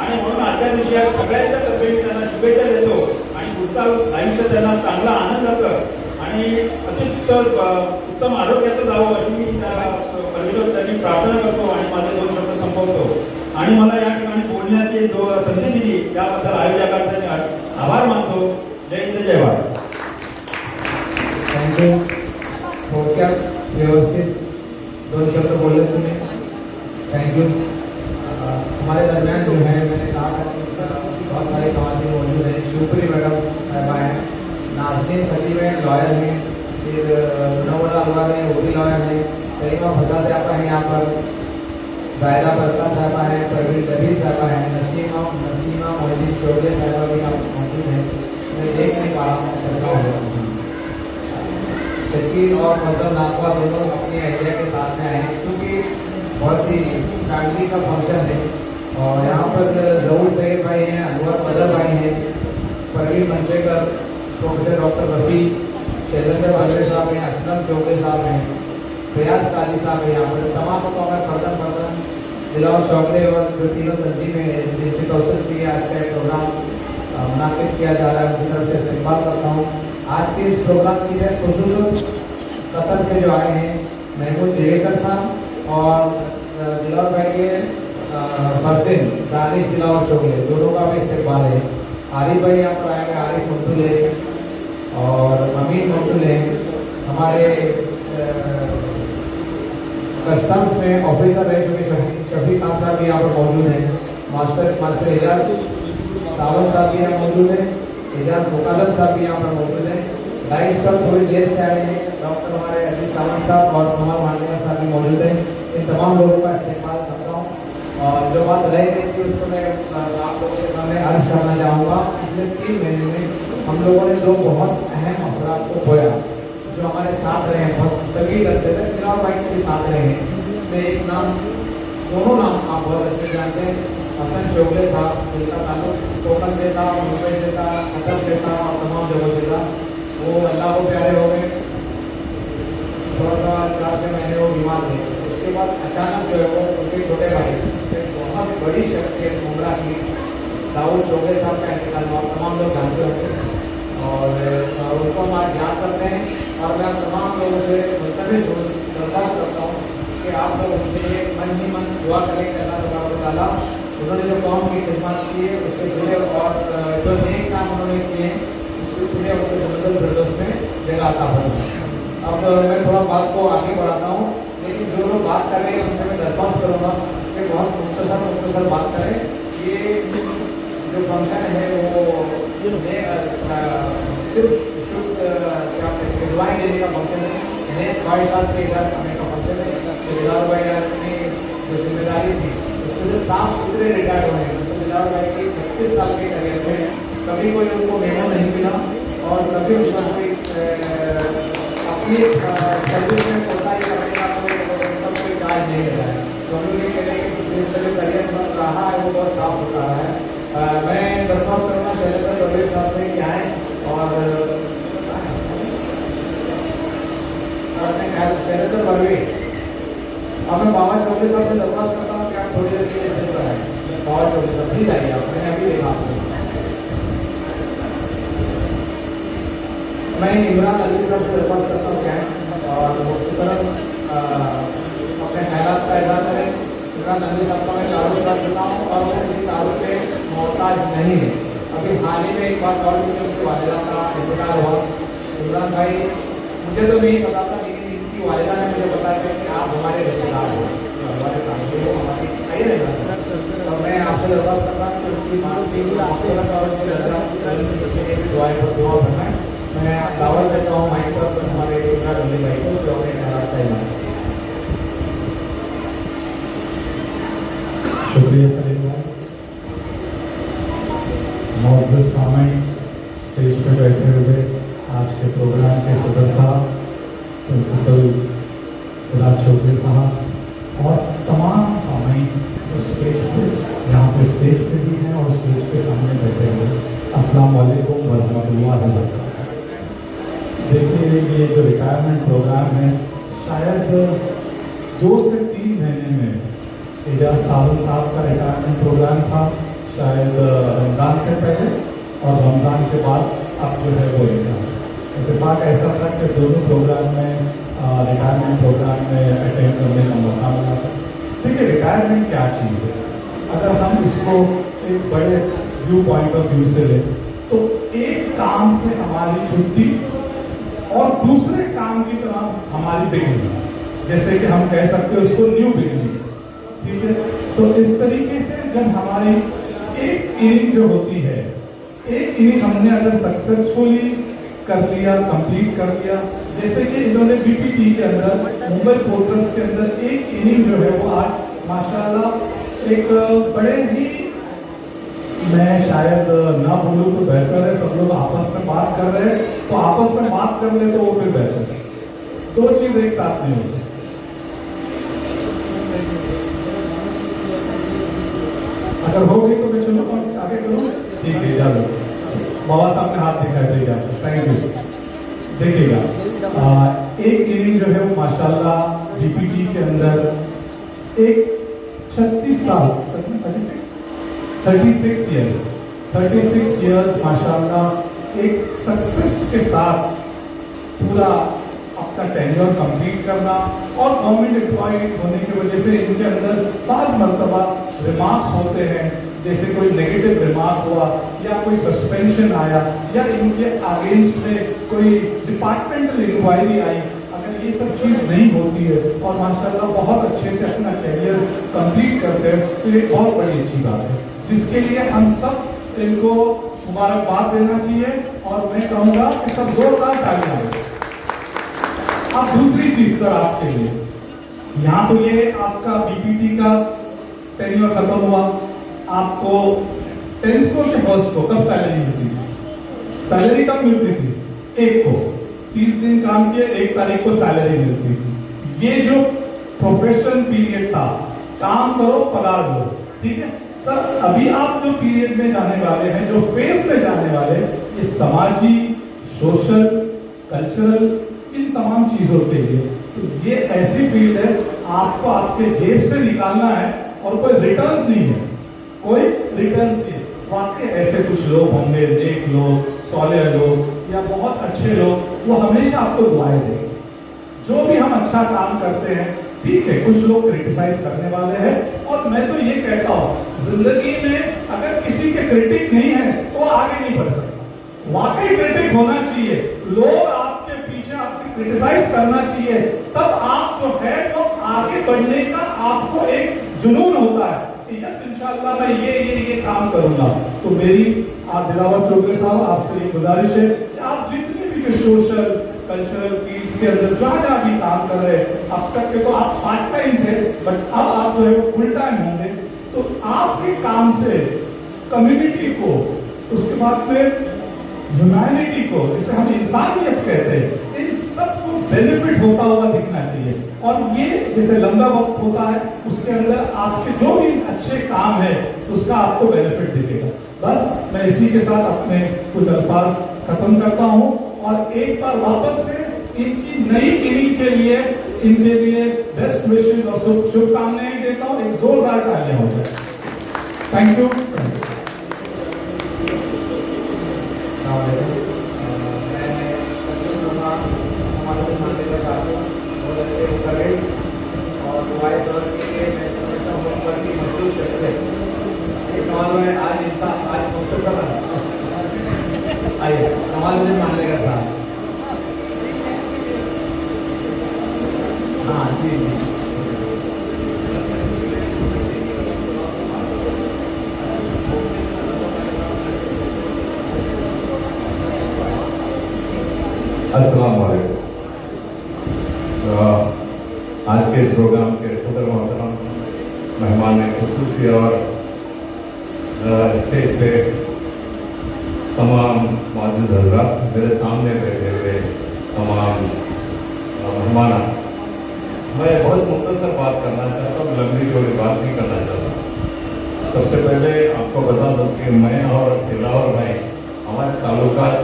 आणि म्हणून आजच्या दिवशी या सगळ्यांच्या तर्फे मी त्यांना शुभेच्छा देतो आणि पुढचं आयुष्य त्यांना चांगलं आनंदाचं आणि उत्तम आरोग्याचं जावं अशी मी त्यांनी प्रार्थना करतो आणि माझे 2 शब्द संपवतो. आणि मला या ठिकाणी बोलण्याची संधी दिली त्याबद्दल आयोजकांचे आभार मानतो. जय हिंद, जय भारत. थँक्यू. थोडक्यात व्यवस्थित 2 शब्द बोले तुम्हें, थैंक यू. हमारे दरमियान जो है मैंने कहा था कि बहुत सारे कमाती मौजूद हैं. शिवपुरी मैडम साहबा हैं, नाजनीन खतीब हैं, लॉयर हैं, फिर नवला अलवर हैं, वकील लॉयर हैं, करीमा फसाद आपा हैं यहाँ पर, जायरा बरका साहबा हैं, प्रवीण दबी साहबा हैं, नसीमा मोहद्दीन चौधरी साहबा भी यहाँ मौजूद हैं. मैं देख नहीं पा रहा हूँ कैसा होगा. शकील और मजहब नाकवा दोनों अपनी अहलिया के साथ में आए हैं क्योंकि बहुत ही फैमिली का फंक्शन है. और यहाँ पर जहूर सैद भाई हैं, अनवर बदल भाई हैं, परवीन मंचेकर, प्रोफेसर डॉक्टर रफ़ी, शैलेंद्र बंदरे साहब हैं, असलम चौके साहब हैं, फयाज काली साहब हैं. यहाँ पर तमाम को मैं फर्दन दिलावर चौकड़े और जो तीनों तंजीमें जिनसे तोसस के लिए आज का प्रोग्राम मुनाकिद किया जा रहा है उनकी तरफ से इस्तेमाल करता हूँ. आज के इस प्रोग्राम की है खुसूस कतर से जो आए हैं महमूद दिलेकर साहब और दिलावर भाई के फर्जिन दानिश दिलावर चौगले, दोनों का भी इस्तेमाल है. आरिफ भाई यहाँ पर आए हैं, आरिफ मुंतुले और अमीन मुंतुले. हमारे कस्टम्स में ऑफिसर रह चुके शफी खान साहब भी यहाँ पर मौजूद हैं. मास्टर एजाज सावंत साहब भी यहाँ मौजूद हैं, एजाज मुकादम साहब भी यहाँ पर मौजूद हैं. लाइट पर थोड़ी देर से आए हैं डॉक्टर हमारे अजीज सावंत साहब और कमल मांडेकर साहब भी मौजूद हैं. इन तमाम लोगों का इस्तेमाल करता हूँ. और जो बात रह गई थी उसको मैं आप लोगों के सामने अर्ज करना चाहूँगा. पिछले 3 महीने में हम लोगों ने 2 बहुत अहम अफराद को खोया जो हमारे साथ रहे हैं. बहुत तभी अरसे तक दिलावर भाई के साथ रहे हैं. मैं एक नाम, दोनों नाम आप बहुत अच्छे जानते हैं. हसन चौगले साहब, जिनका ताल्लुक टोटल से था, मुंबई से था, कतर से था और तमाम जगहों से था. वो अल्लाह को प्यारे हो गए. थोड़ा सा 4-6 महीने वो बीमार थे. उसके बाद अचानक जो है वो उनके छोटे भाई एक बहुत बड़ी शख्सियत मुमरा की दाऊद चौगले साहब का इंतकाल हुआ. तमाम लोग जानते होंगे और उनको हम आज याद करते हैं. और मैं तमाम लोगों से दरख्वास्त करता हूँ कि आप लोग उनसे मन ही मन दुआ करें कि अल्लाह तबारक व तआला उन्होंने जो कौम की खिदमत की है उसके सिले और जो नेक काम उन्होंने किए उसके सिले उनको जन्नतुल फिरदौस में जगह अता फरमाए। अब मैं थोड़ा बात को आगे बढ़ाता हूँ, लेकिन जो लोग बात कर रहे हैं उनसे मैं दरख्वास्त करूँगा कि बहुत मुख्तसर बात करें। ये जो फंक्शन है वो सिर्फ शुद्ध क्या कहते हैं दुआएं देने का फंक्शन है। नेक भाई साहब के घर आने का फंक्शन है। तो बिलाल भाई अपनी जो जिम्मेदारी थी उसको से साफ सुथरे रिटायर हुए हैं। तो बिलाल भाई की 36 साल के करियर में कभी कोई उनको मेमो नहीं मिला और कभी उनका कोई अपनी सर्विस में कोताही करने का कोई चार्ज नहीं मिला है। तो हम लोग ये कह रहे हैं कि जो करियर बन रहा है वो बहुत साफ होता है। मैं दरख्वास्त करूँगा शैलेंद्र चौधरी साहब से कि आएँ और शैलेंद्र वर्वे अब मैं बाबा चौधरी साहब से दरख्वास्त करता हूँ कि आप थोड़ी देर के लिए चल रहा है। बाबा चौधरी साहब प्लीज आइए, आप मैंने अभी देखा आपको। मैं इमरान अली साहब से दरख्वास्त करता हूँ क्या है और मुख्तसर अपने ख्यालात का इजहार करें। इमरान अली साहब का मैं तारुफ कर देता हूँ और वो किसी तारुफ पे मोहताज नहीं है। अभी हाल ही में एक बात और मुझे उसके वालिदा का इंतजार हुआ। इमरान भाई मुझे तो नहीं पता था, लेकिन इनकी वालिदा ने मुझे बताया कि आप हमारे रिश्तेदार हो, हमारे सामने वो हमारी आइए ना। तो मैं आपसे दरख्वास्त करता हूँ कि उनकी माँ की दुआएं पर दुआ बनाएं। मैं दावत देता हूँ माइक पर हमारे इमरान अली भाई को जो अपने ख्यालात का इजहार। शुक्रिया सलीम भाई। मुअज़्ज़ज़ सामईन, स्टेज पे बैठे हुए आज के प्रोग्राम के सदर साहब, प्रिंसिपल सिराज चौधरी साहब और तमाम सामईन जो स्टेज पे यहाँ पे स्टेज पे भी हैं और स्टेज के सामने बैठे हुए, अस्सलाम वालेकुम व रहमतुल्लाहि व बरकातहू। देखिए ये जो रिटायरमेंट प्रोग्राम है शायद 2 से 3 महीने में एजाज साहब का रिटायरमेंट प्रोग्राम था, शायद रमज़ान से पहले और रमज़ान के बाद अब जो है वो इत्तेफाक ऐसा था कि दोनों प्रोग्राम में रिटायरमेंट प्रोग्राम में अटेंड करने का मौका मिला था। देखिए रिटायरमेंट क्या चीज़ है, अगर हम इसको एक बड़े व्यू पॉइंट ऑफ व्यू से लें तो एक काम से हमारी छुट्टी और दूसरे काम की तरफ हमारी बिगनिंग, जैसे कि हम कह सकते हैं उसको न्यू बिगनिंग, ठीक है। तो इस तरीके से जब हमारी एक इनिंग जो होती है, एक इनिंग हमने अगर सक्सेसफुली कर लिया, कंप्लीट कर लिया, जैसे कि इन्होंने बीपीटी के अंदर मुंबई पोर्ट्स के अंदर एक इनिंग जो है वो आज माशाल्लाह एक बड़े ही, मैं शायद ना बोलूँ तो बेहतर है, सब लोग आपस में बात कर रहे हैं तो आपस में बात कर ले तो वो फिर बेहतर है। 2 चीज एक साथ नहीं हो सकती। अगर हो गई तो मैं चलो आगे करूँ, ठीक है जाओ। बाबा साहब ने हाथ दिखाया था, थैंक यू। देखिएगा एक इनिंग जो है वो माशाल्लाह बीपीटी के अंदर एक 36 साल 36 इयर्स माशाल्लाह एक सक्सेस के साथ पूरा अपना टेन्योर कंप्लीट करना और गवर्नमेंट एम्प्लॉय होने की वजह से इनके अंदर बाज़ मरतबा रिमार्क्स होते हैं, जैसे कोई नेगेटिव रिमार्क हुआ या कोई सस्पेंशन आया या इनके अगेंस्ट में कोई डिपार्टमेंटल इंक्वायरी आई, अगर ये सब चीज़ नहीं होती है और माशाल्लाह बहुत अच्छे से अपना कैरियर कंप्लीट करते हैं तो ये बहुत बड़ी अच्छी बात है, जिसके लिए हम सब इनको मुबारकबाद देना चाहिए और मैं कहूँगा कि सब जोरदार तालियां दें। अब दूसरी चीज सर आपके लिए, यहाँ तो ये आपका बीपीटी का टेन्योर खत्म हुआ, आपको 10th को या फर्स्ट को कब सैलरी मिलती थी? सैलरी कब मिलती थी? 1 को 30 दिन काम किए 1 तारीख को सैलरी मिलती थी। ये जो प्रोफेशन पीरियड था, काम करो पगार दो, ठीक है सर। अभी आप जो पीरियड में जाने वाले हैं, जो फेज में जाने वाले, ये समाजी, सोशल, कल्चरल, इन तमाम चीजों के लिए तो ये ऐसी फील्ड है आपको आपके जेब से निकालना है और कोई रिटर्न्स नहीं है, कोई रिटर्न नहीं। वाकई ऐसे कुछ लोग होंगे, नेक लोग, सौले लोग या बहुत अच्छे लोग, वो हमेशा आपको दुआएं देंगे। जो भी हम अच्छा काम करते हैं ठीक है, कुछ लोग क्रिटिसाइज करने वाले हैं, और मैं तो ये कहता हूँ जिंदगी में अगर किसी के क्रिटिक नहीं है तो आगे नहीं बढ़ सकता। वाकई क्रिटिक होना चाहिए, लोग आपके पीछे आपके क्रिटिसाइज करना चाहिए, तब आप जो है वो आगे बढ़ने का आपको एक जुनून होता है कि यस इंशाल्लाह मैं ये काम करूंगा। तो मेरी आप दिलावर चौधरी साहब आपसे ये गुजारिश है कि आप जितने भी सोशल कल्चरल फील्ड्स के अंदर जहाँ भी काम कर रहे हैं, अब तक के तो आप पार्ट टाइम थे, बट अब आप जो है वो फुल टाइम होंगे, तो आपके काम से कम्युनिटी को, उसके बाद में ह्यूमैनिटी को, जिसे हम इंसानियत कहते हैं, इन सबको बेनिफिट होता हुआ दिखना चाहिए। और ये जैसे लंबा वक्त होता है उसके अंदर आपके जो भी अच्छे काम है उसका आपको बेनिफिट दिखेगा। बस मैं इसी के साथ अपने कुछ अल्फाज खत्म करता हूँ, और एक बार वापस से इनकी नई इनिंग के लिए इनके लिए बेस्ट विशेस और शुभकामनाएं देता हूँ। एक जोरदार तालियां हो जाए। Thank you. और हमारे सर के लिए मैं समझता हूँ बड़ी मजबूत शख्स है। एक कमाल में आज इंसान आज मुख्तसर आइए कमाल मुझे मान लेगा साहब। हाँ जी जी अस्सलाम वालेकुम। आज के इस प्रोग्राम के सदर मोहतरम मेहमान खुसूसी और स्टेज पे तमाम मौजूद हज़रात, मेरे सामने बैठे हुए तमाम मेहमान, मैं बहुत मुख्तसर बात करना चाहता हूँ, लंबी चौड़ी बात नहीं करना चाहता। सबसे पहले आपको बता दूँ कि मैं और दिलावर भाई हमारे ताल्लुकात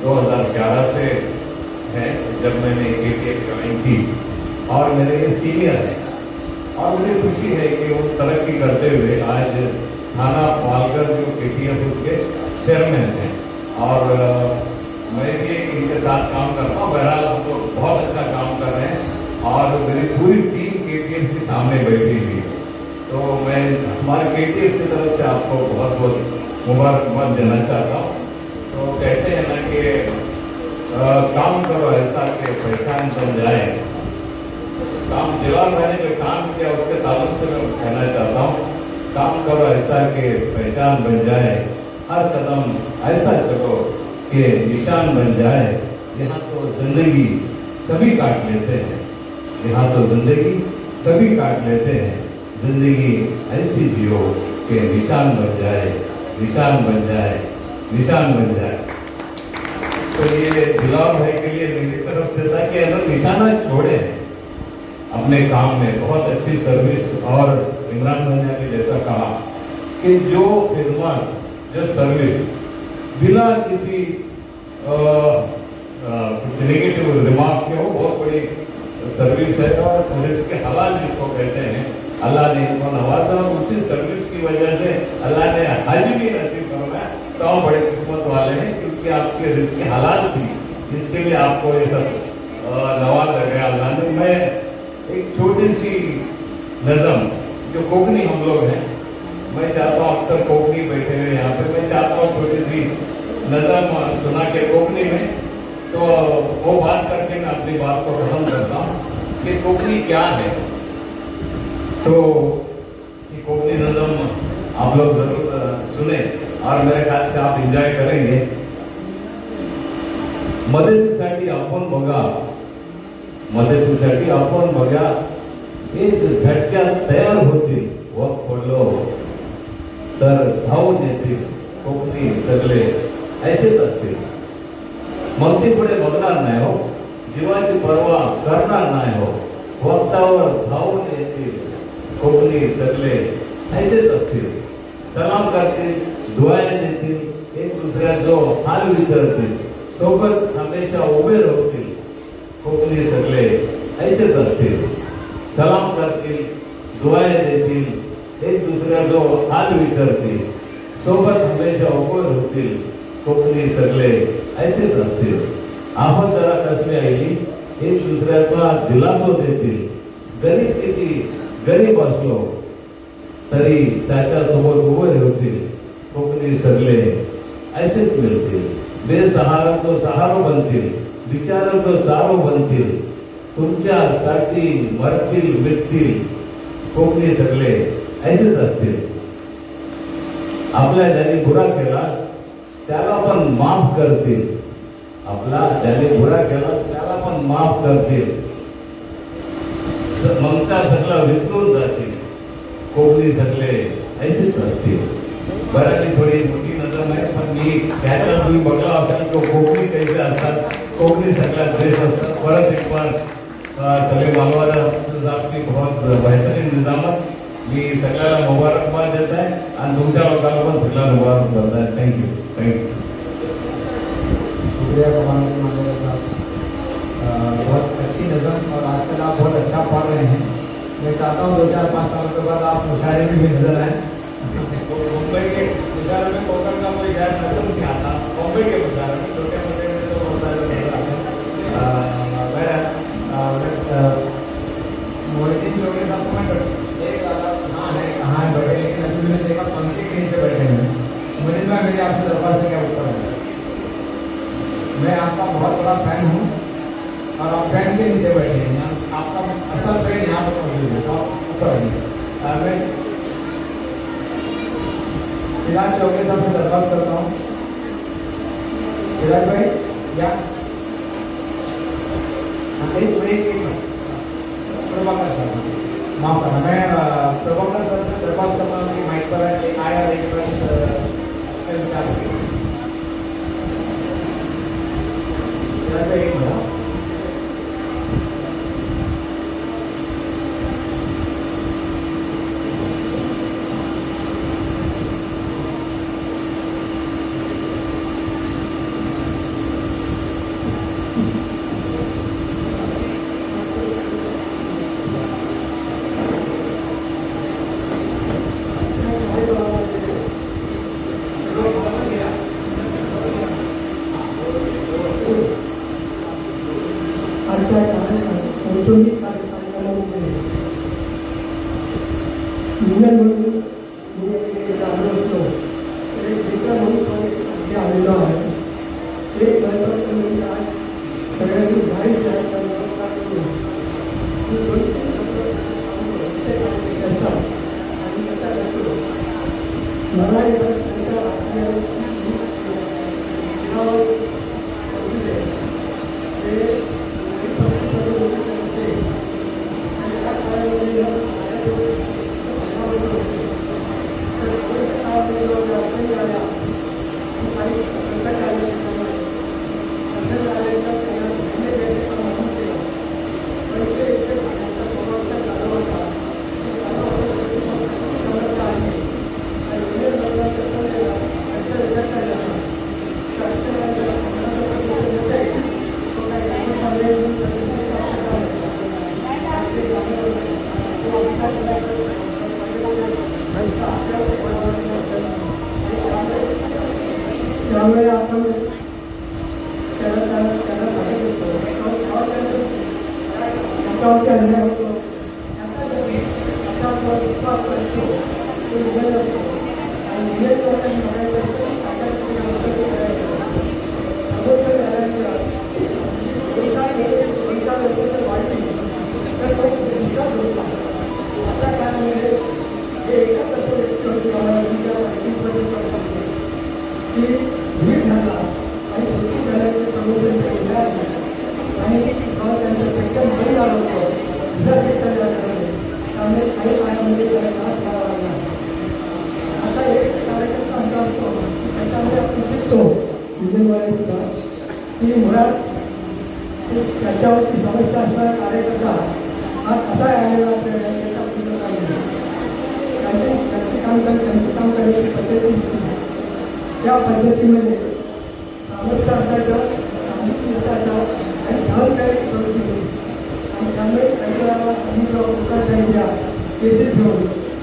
2011 से हैं, जब मैंने KTF ज्वाइन की, और मेरे ये सीनियर हैं, और मुझे खुशी है कि वो तरक्की करते हुए आज थाना पालकर जो KTF उसके चेयरमैन हैं, और मैं भी इनके साथ काम करता हूँ। बहरहाल हम लोग बहुत अच्छा काम कर रहे हैं, और मेरी पूरी टीम KTF के सामने बैठी हुई है। तो मैं हमारे KTF की तरफ से आपको बहुत बहुत मुबारकबाद देना चाहता हूँ। तो कहते हैं ना कि काम करो ऐसा कि पहचान बन जाए। काम दिलावर भाई ने जो काम किया उसके ताल्लुक से मैं कहना चाहता हूँ, काम करो ऐसा कि पहचान बन जाए, हर कदम ऐसा चलो कि निशान बन जाए। यहाँ तो जिंदगी सभी काट लेते हैं, यहाँ तो जिंदगी सभी काट लेते हैं, जिंदगी ऐसी जियो कि निशान बन जाए, निशान बन जाए, निशान बन जाए। तो ये दिलावर भाई के लिए मेरी तरफ से था कि अगर निशाना छोड़े अपने काम में, बहुत अच्छी सर्विस। और इमरान भाई ने भी जैसा कहा कि जो खिदमत, जो सर्विस बिना किसी कुछ नेगेटिव रिमार्क्स के, वो बहुत बड़ी सर्विस है। और रिस्क हलाल जिसको कहते हैं, अल्लाह ने इनको नवाजा, और उसी सर्विस की वजह से अल्लाह ने हज भी नसीब करवाया। तो आप बड़े किस्मत वाले हैं, क्योंकि आपके रिस्क हलाल थी, जिसके लिए आपको ये सब नवाज गया अल्लाह ने। मैं एक छोटी सी नज़म, जो कोकनी हम लोग हैं, मैं चाहता हूँ, अक्सर कोकनी बैठे हुए यहाँ पे, मैं चाहता हूँ छोटी सी नज़म सुना के कोकनी में, तो वो बात करके मैं अपनी बात को खत्म करता हूँ कि कोकनी क्या है। तो ये कोकनी नज़म आप लोग जरूर सुने, और मेरे ख्याल से आप एंजॉय करेंगे। मदतीसाठी आपण बघा, मदतीसाठी आपण बघा, एक झटक्यात तयार होतील, वक्त पडलो तर धावून येतील, कोकणी सगळे ऐसेच असतील। मग ते पुढे बघणार नाही हो, जीवाची पर्वा करणार नाही हो, वक्तावर धावून येतील, कोकणी सगळे ऐसेच असतील। सलाम करतील, दुआया देतील, एक दुसऱ्याचो हाल विचारतील, सोबत हमेशा उभे राहतील, कोकणी सगळे ऐसेच असतील। सलाम करतील, दुआया देतील, एक दुसऱ्याचो हाल विचारतील, सोबत हमेशा उभे राहतील, कोकणी सगळे ऐसेच असतील। आपण जरा कसली आली, एक दुसऱ्याचा दिलासो देतील, गरीब किती गरीब असलो तरी त्याच्यासोबत उभे होतील. कोकणी सगळे ऐसेच मिळतील. बेसहाराचं सहारो बनतील. विचाराचं चारो बनतील. तुमच्यासाठी मरतील मिटतील. कोकणी सगळे ऐसेच असतील. आपल्या ज्यांनी बुरा केला त्याला पण माफ करतील. आपला ज्यांनी बुरा केला त्याला पण माफ करतील. मगचा सगळं विसरून जातील. कोकणी सगळे ऐसेच असतील. बऱ्याची थोडी मोठी नजर आहे पण मी त्याच्यात तुम्ही बघला असाल की कोकणी कैसे असतात. कोकणी सगळ्या ड्रेस असतात. परत एक बार सगळे मालवाडा आपली बहुत बेहतरीन निजामत. मी सगळ्याला मुबारकबाद देत आहे आणि तुमच्या लोकांना पण सगळ्याला मुबारक करत आहे. Thank you thank you. शुक्रिया कमांडर माननीय साहब, बहुत अच्छी नज़र और आजकल आप बहुत अच्छा पढ़ रहे हैं. मैं चाहता हूँ 2-4-5 साल के बाद आप मुशायरे में भी नजर आए. मुंबई के मुशायरे में कोकण का कोई गैर नजर नहीं आता. बॉम्बे के मुशायरे में छोटे मोटे में तो बहुत सारे नजर आते हैं. मोहित जी लोग साहब कमेंट एक हाँ है कहाँ है बैठे, लेकिन अभी मैंने देखा पंखे के नीचे बैठे हैं. मोहित भाई मेरी आपसे दरख्वास्त है क्या ऊपर है. मैं आपका बहुत बड़ा फैन हूँ और आप फैन के नीचे बैठे हैं. यहाँ आपका असल फैन यहाँ पर मौजूद है. आप ऊपर आइए. मैं सिराज चौधरी साहब से दरख्वास्त करता हूँ. सिराज भाई या एक प्रभाकर सर माफ करना. मैं प्रभाकर सर से दरख्वास्त करता हूँ कि माइक पर एक आया एक विचार एक मिनट. आजच्या कौटुंबिक कार्यक्रमामध्ये मुलांमधून आलो असतो तरी दुसऱ्या म्हणून आलेलो आहे. एक महत्त्वाचं म्हणजे आज सगळ्यांची गाडी मला त्यामुळे आपण त्याला सांगत होतो की मुळात त्याच्यावरती समस्या असणारा कार्यकर्ता हा कसा आलेला त्यांचे काम करण्याची पद्धती त्या पद्धतीमध्ये सामर्थ्य असायचं, सामर्थ्य असायचं आणि सहकार्य प्रवृत्ती होती. आणि त्यामुळे त्याच्या आम्ही जेव्हा उकाळच्या केसेस घेऊन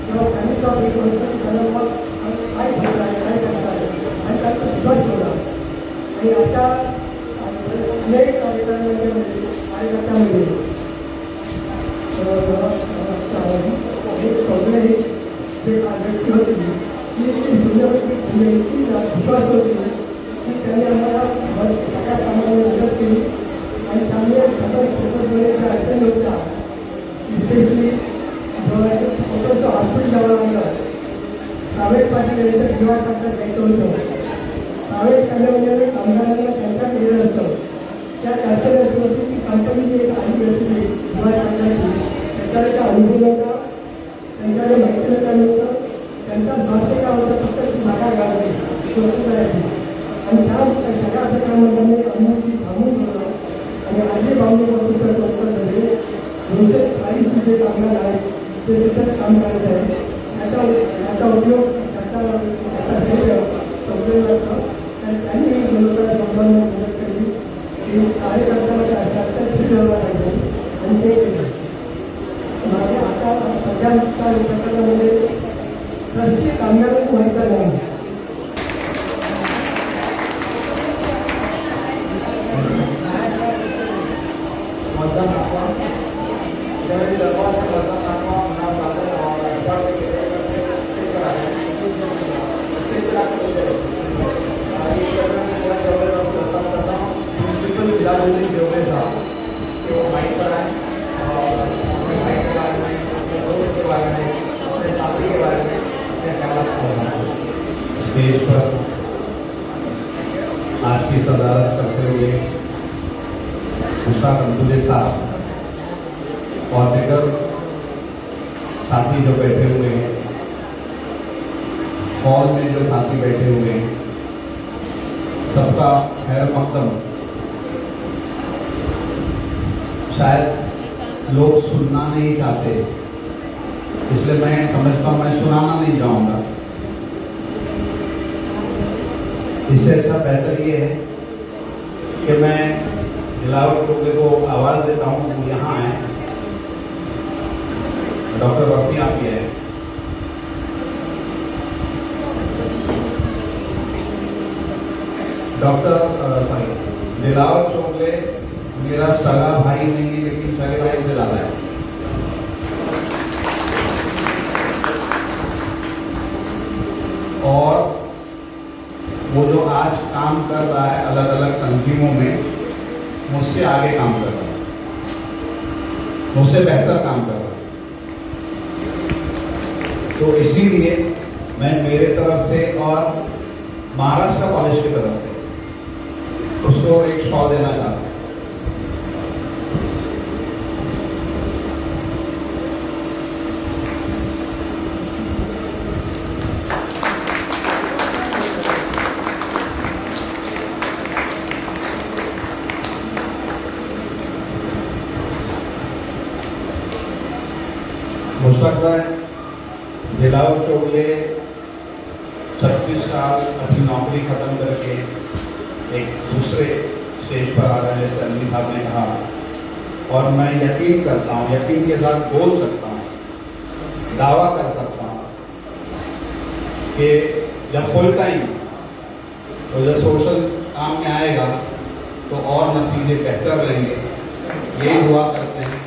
जेव्हा त्यांनी जेव्हा भेट होतं त्याला मग काय घडलं आहे, काय करत आहे आणि त्याचा विश्वास ठेवला. आणि अशा अनेक कार्यक्रमांमध्ये कार्यकर्त्यामध्ये व्यक्ति होती है ये विश्वास होती है कि पहले हमारा सगळ्या कामाला मदत केली आणि चांगले सतत अडचण होत्या स्पेशली फोटोचं हॉस्पिटल जावं लागलं प्रायव्हेट पार्टीला जीवा टाकण्यात घ्यायचं होतं प्रायव्हेट कामामध्ये कामगारांना त्यांच्या केलेलं असतं त्या कर्तव्याची कंपनीची एक आधी व्यक्ती जीवा टाकण्याची त्याच्याकडे अनुभव होता त्यांच्याकडे माहिती नव्हतं त्यांचा स्वार्थ काय होता फक्त जागा घालते स्वस्त करायची आणि त्या सगळ्या सगळ्यामध्ये अनुमती थांबून ठेवलं आणि आधी बांधून वस्तूच्या डॉक्टर झाले 240 जे कामगार आहेत ते सतत काम करत आहेत याचा उपयोग संपलेला असतो आणि त्यांनी जनता लोकांना मदत केली की कार्यकर्त्याला ठेवायला पाहिजे आणि ते केलं माझ्या आता सगळ्यांच्या प्रकरणामध्ये प्रत्येक कामगारांची माहिती नाही स्टेज पर आज की सदारत करते हुए मुश्ताक अंदुले साहब और दीगर साथी जो बैठे हुए हैं, हॉल में जो साथी बैठे हुए हैं, सबका खैर मकदम। शायद लोग सुनना नहीं चाहते, इसलिए मैं समझता हूँ मैं सुनाना नहीं चाहूँगा। इससे अच्छा बेहतर ये है कि मैं दिलावर टोपले को आवाज़ देता हूँ वो यहाँ आए। डॉक्टर रफी आप ही है। सॉरी, दिलावर टोपले मेरा सगा भाई नहीं है, लेकिन सगे भाई से ज़्यादा है। और वो जो आज काम कर रहा है अलग अलग तंजीमों में, मुझसे आगे काम कर रहा है, मुझसे बेहतर काम कर रहा है। तो इसीलिए मैं मेरे तरफ से और महाराष्ट्र कॉलेज की तरफ से उसको एक शॉल देना चाहता हूँ। दिलावर चोगले 36 साल अपनी नौकरी खत्म करके एक दूसरे स्टेज पर आ रहे हैं, अली साहब ने कहा, और मैं यकीन करता हूँ, यकीन के साथ बोल सकता हूँ, दावा कर सकता हूँ कि जब फुल टाइम तो जब सोशल काम में आएगा तो और नतीजे बेहतर रहेंगे, ये दुआ करते हैं।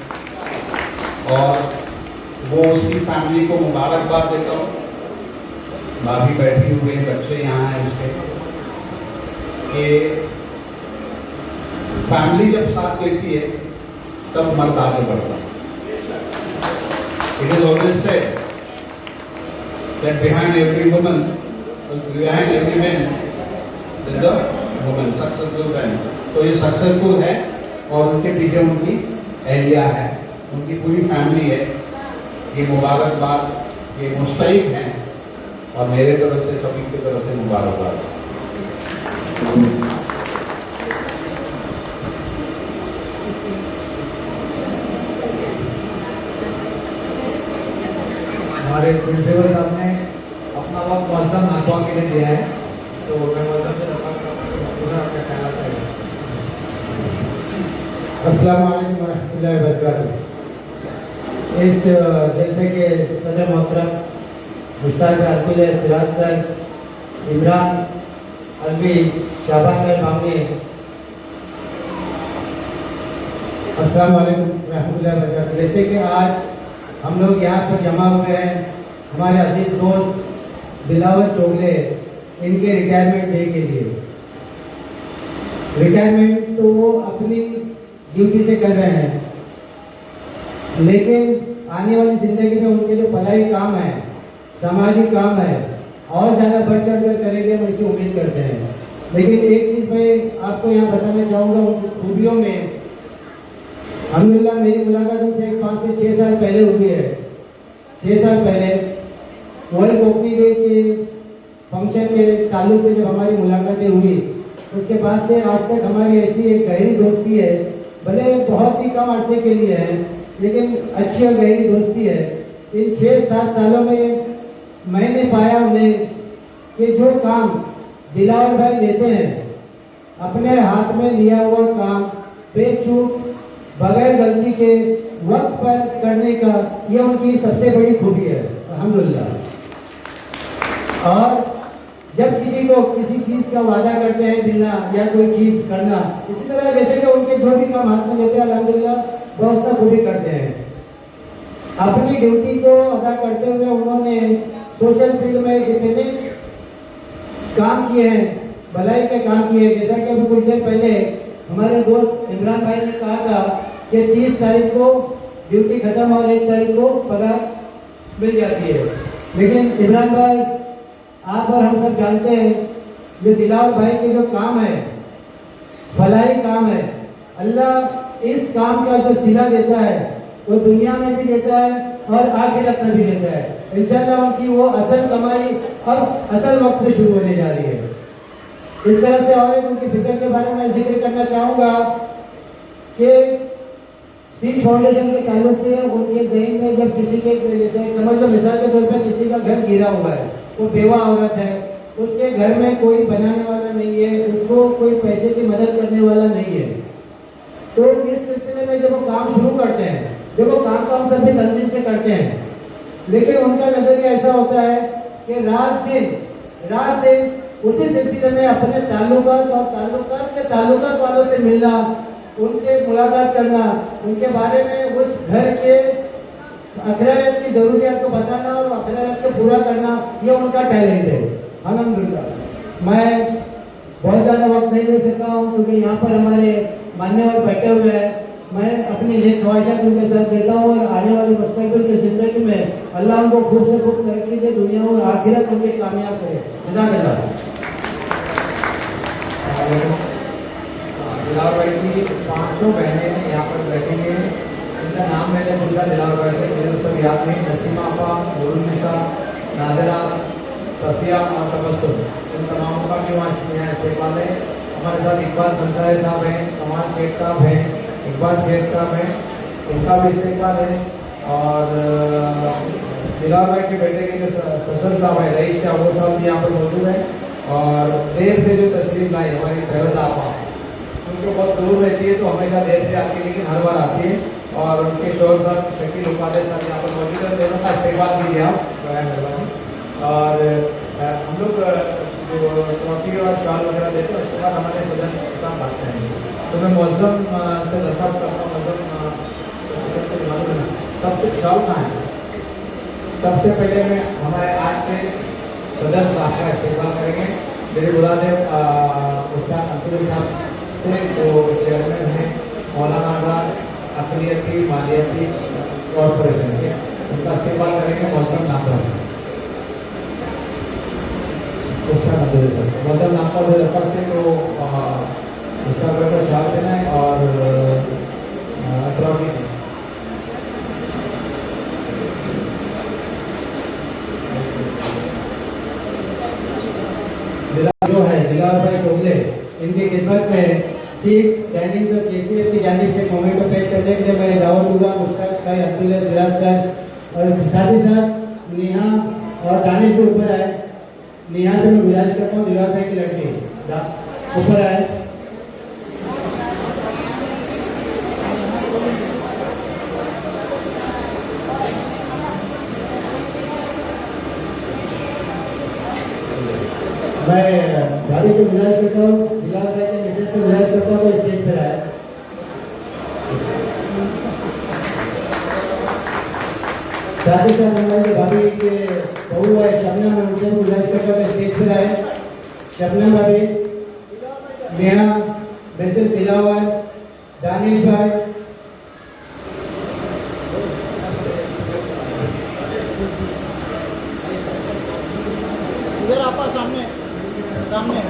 और वो उसकी फैमिली को मुबारकबाद देता हूँ। भाभी बैठी हुए हैं, बच्चे यहाँ हैं उसके, कि फैमिली जब साथ देती है तब मर्द आगे बढ़ता है। It is always said that behind every woman, behind every man, there is a woman, successful man. तो ये सक्सेसफुल है और उनके पीछे उनकी एहलिया है, उनकी पूरी फैमिली है। ये मुबारकबाद, ये मुस्तैद हैं और मेरे तरफ से सभी की तरफ से मुबारकबाद। हमारे प्रिंसिपल साहब ने अपना वक्त मौसम नाथवा के लिए दिया है, तो मैं मौसम से पूरा आपका ख्याल करेंगे। अस्सलाम वालेकुम रहमतुल्लाहि व बरकातहू। इस जलसे के सदर मोहतरम मुश्ताक अंदुले, सिराज सर, इमरान अलवी, शाबान भाई मामले, अस्सलाम वालेकुम रहमतुल्लाहि व बरकातहू। जैसे कि आज हम लोग यहाँ पर जमा हुए हैं हमारे अजीज दोस्त दिलावर चोगले इनके रिटायरमेंट डे के लिए। रिटायरमेंट तो वो अपनी ड्यूटी से कर रहे हैं, लेकिन आने वाली ज़िंदगी में उनके जो भलाई काम है, सामाजिक काम है, और ज़्यादा बढ़ चढ़ कर करेंगे, हम इसकी उम्मीद करते हैं। लेकिन एक चीज़ मैं आपको यहाँ बताना चाहूँगा उनकी खूबियों में। अल्हम्दुलिल्लाह मेरी मुलाकात उनसे 5 से 6 साल पहले हुई है। 6 साल पहले वर्ल्ड कॉफी डे के फंक्शन के ताल्लुक से जब हमारी मुलाकातें हुई, उसके बाद से आज तक हमारी ऐसी एक गहरी दोस्ती है। भले बहुत ही कम अरसे के लिए है, लेकिन अच्छी और गहरी दोस्ती है। इन 6-7 सालों में मैंने पाया उन्हें कि जो काम दिलावर भाई लेते हैं, अपने हाथ में लिया हुआ काम बेचूक बगैर गलती के वक्त पर करने का, यह उनकी सबसे बड़ी खूबी है अल्हम्दुलिल्लाह। और जब किसी को किसी चीज़ का वादा करते हैं देना या कोई चीज़ करना, इसी तरह जैसे कि उनके जो भी काम हाथ में लेते हैं अल्हम्दुलिल्लाह बहुत सा खूबी करते हैं। अपनी ड्यूटी को अदा करते हुए उन्होंने सोशल फील्ड में इतने काम किए हैं, भलाई के काम किए हैं। जैसा कि अभी कुछ देर पहले हमारे दोस्त इमरान भाई ने कहा था कि 30 तारीख को ड्यूटी खत्म और 1 तारीख को पगार मिल जाती है। लेकिन इमरान भाई, आप और हम सब जानते हैं जो दिलावर भाई के जो काम है, भलाई काम है, अल्लाह इस काम का जो सिला देता है वो दुनिया में भी देता है और आखिरत में भी देता है। इंशाअल्लाह उनकी वो असल कमाई अब असल वक्त में शुरू होने जा रही है। इस तरह से और एक उनकी फिक्र के बारे में जिक्र करना चाहूँगा कि सीड फाउंडेशन के ताल्लुक से उनके जहन में जब किसी के, जैसे समझ लो मिसाल के तौर पर किसी का घर गिरा हुआ है, वो बेवा औरत है, उसके घर में कोई बनाने वाला नहीं है, उसको कोई पैसे की मदद करने वाला नहीं है, तो इस सिलसिले में जब वो काम शुरू करते हैं, देखो काम तो हम सभी तंजीम से करते हैं, लेकिन उनका नजरिया ऐसा होता है कि रात दिन उसी सिलसिले में अपने ताल्लुकात और ताल्लुकात वालों से मिलना, उनसे मुलाकात करना, उनके बारे में उस घर के अखरायात की ज़रूरियात को बताना और अखरायात को पूरा करना, ये उनका टैलेंट है अल्हम्दुलिल्लाह। मैं बहुत ज़्यादा वक्त नहीं ले सकता हूँ क्योंकि यहाँ पर हमारे मान्यवर बैठे हुए हैं। मैं अपनी नेक ख्वाहिशात उनके साथ देता हूँ और आने वाले मुस्तकबिल की ज़िंदगी में अल्लाह उनको खूब से खूब तरक्की दे, दुनिया और आखिरत उनके कामयाब करे। जज़ाकल्लाह। दिलावर भाई की 5 बहनें यहाँ पर बैठेंगे। इनका नाम मैंने बोला दिलावर भाई से, मुझे सब याद नहीं। नसीमा आपा, नूरुन्निसा, नादिरा, सफिया और तबस्सुम, इन तमाम का भी वहाँ इस्तेमाल है। हमारे साथ इकबाल संसारी साहब हैं, कमाल शेख साहब हैं, इकबाल शेख साहब हैं, उनका भी इस्तेमाल है। और दिलावर भाई के बेटे के जो ससुर साहब है रईस शाह, वो साहब भी यहाँ पर मौजूद हैं। और देर से जो तशरीफ लाई हमारी फैरत आपा, उनको बहुत दूर रहती है तो हमेशा देर से आती है, लेकिन हर बार आती है। और उनके शोहर साहब शकील उपाध्याय साहब यहाँ पर मौजूद है, दोनों का इस्तेमाल कीजिए आप, मेहरबानी। और हम लोग जो ट्रॉफी और शाल वगैरह देते हैं, उसके बाद हमारे सदन का भागते हैं। तो मैं मौजम से दरख्वास्त करता हूँ, सबसे शाल साहब, सबसे पहले मैं हमारे आज से सदर साहब का इस्तेमाल करेंगे। मेरे मुरादेव उस्ताद अब्दुल साहब से, जो चेयरमैन हैं मौलाना अकलियती मालियाती कॉरपोरेशन के, उनका इस्तेमाल करेंगे मौसम नाका से। उसका मौसम नाका से रखा से तो उसका बेटा शाह देना है और अतरौनी जो है दिलावर भाई चोगले, इनकी खिदमत में सीट स्टैंडिंग जो केसीएफ की जानिब से मोमेंट को पेश करने के लिए मैं दावत दूंगा मुश्ताक भाई, अब्दुल्ला सिराज सर और साथ ही साथ नेहा और दानिश भी ऊपर आए। नेहा से मैं गुजारिश करता हूँ दिलावर भाई की लड़की ऊपर आए। मैं भाभी से गुजारिश करता हूँ, दिलावर भाई के मैसेज से गुजारिश करता हूँ तो स्टेज पर आए। साथ ही साथ हमारे जो भाभी के बहू है शबनम है, उनसे गुजारिश करता हूँ स्टेज पर आए। शबनम भाभी, नेहा, बेसिल तिलावर, दानिश भाई, इधर आपा सामने सामने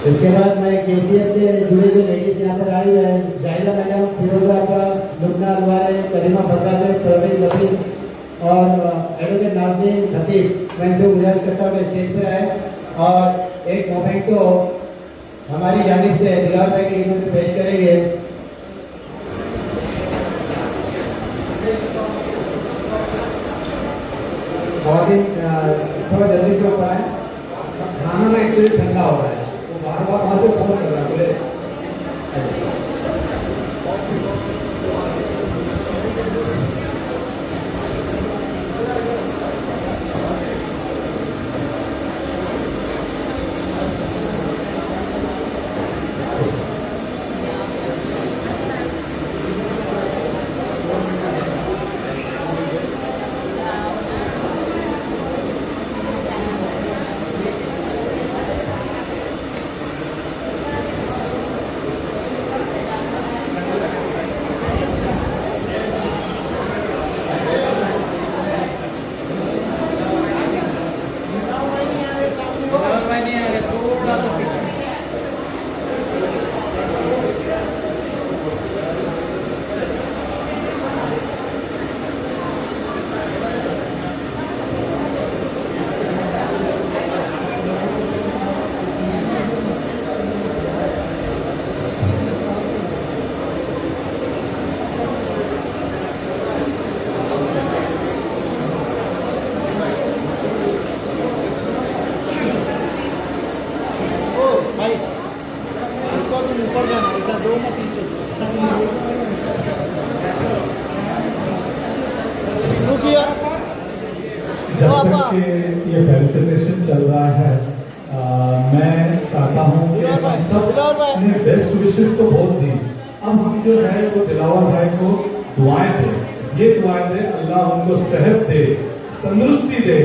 इसके बाद मैं केसीएफ के जुड़े जो लेडीज यहाँ पर आए हुए हैं, जाहिदा मैडम, फिरोजा आपा, लुबना अलवार, करीमा फसाद, परवीन लबीब और एडवोकेट नाज़रीन खतीब, मैं इनसे गुजारिश करता हूँ कि स्टेज पर आए और एक मोमेंट को हमारी जानिब से दिलावर भाई की खिदमत में पेश करेंगे। बहुत ही थोड़ा जल्दी से ऊपर है। खाना ना एक्चुअली ठंडा हो रहा है, वो बार बार वहाँ से फोन कर रहा है बोले ऊपर जाना, ऐसा दो मत पीछे। Look here. जब तक कि ये फेलिसिटेशन चल रहा है, मैं चाहता हूँ कि हम सब ने बेस्ट विशेस तो बहुत दी। अब हम जो है वो दिलावर भाई को दुआएं दें, ये दुआएं दें अल्लाह उनको सेहत दे, तंदुरुस्ती दे,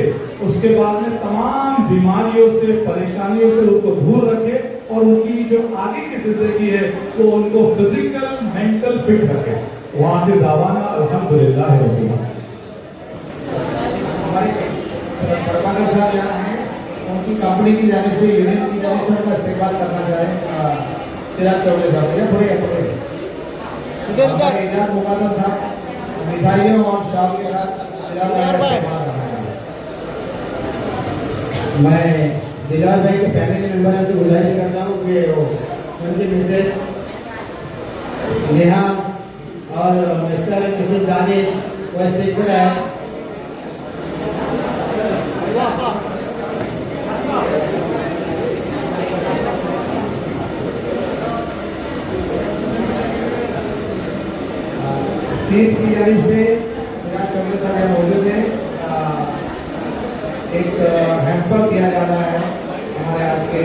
उसके बाद में तमाम बीमारियों से, परेशानियों से उनको दूर रखे और उनकी जो आगे की जिंदगी है वो उनको फिजिकल मेंटल फिट रखे। वहाँ के दावाना अल्हम्दुलिल्लाह रब्बिल आलमीन। हमारे परमाना साहब यहाँ हैं, उनकी कंपनी की जानिब से, यूनियन की जानिब से उनका इस्तेमाल करना चाहें चिराग चौबे साहब, या थोड़े इधर इधर इधर मुकादम साहब मिठाइयों और शाल के साथ चिराग का इस्तेमाल करना चाहें। मैं दिलावर भाई के फैमिली मेंबर से गुजारिश करता हूँ कि वो उनकी मिसेज नेहा और मिस्टर एंड मिसेज दानिश वो स्टेज पर आए। सीट की जानिब से चिराग चौबे साहब यहाँ मौजूद हैं। एक हैम्पर दिया जा रहा है हमारे आज के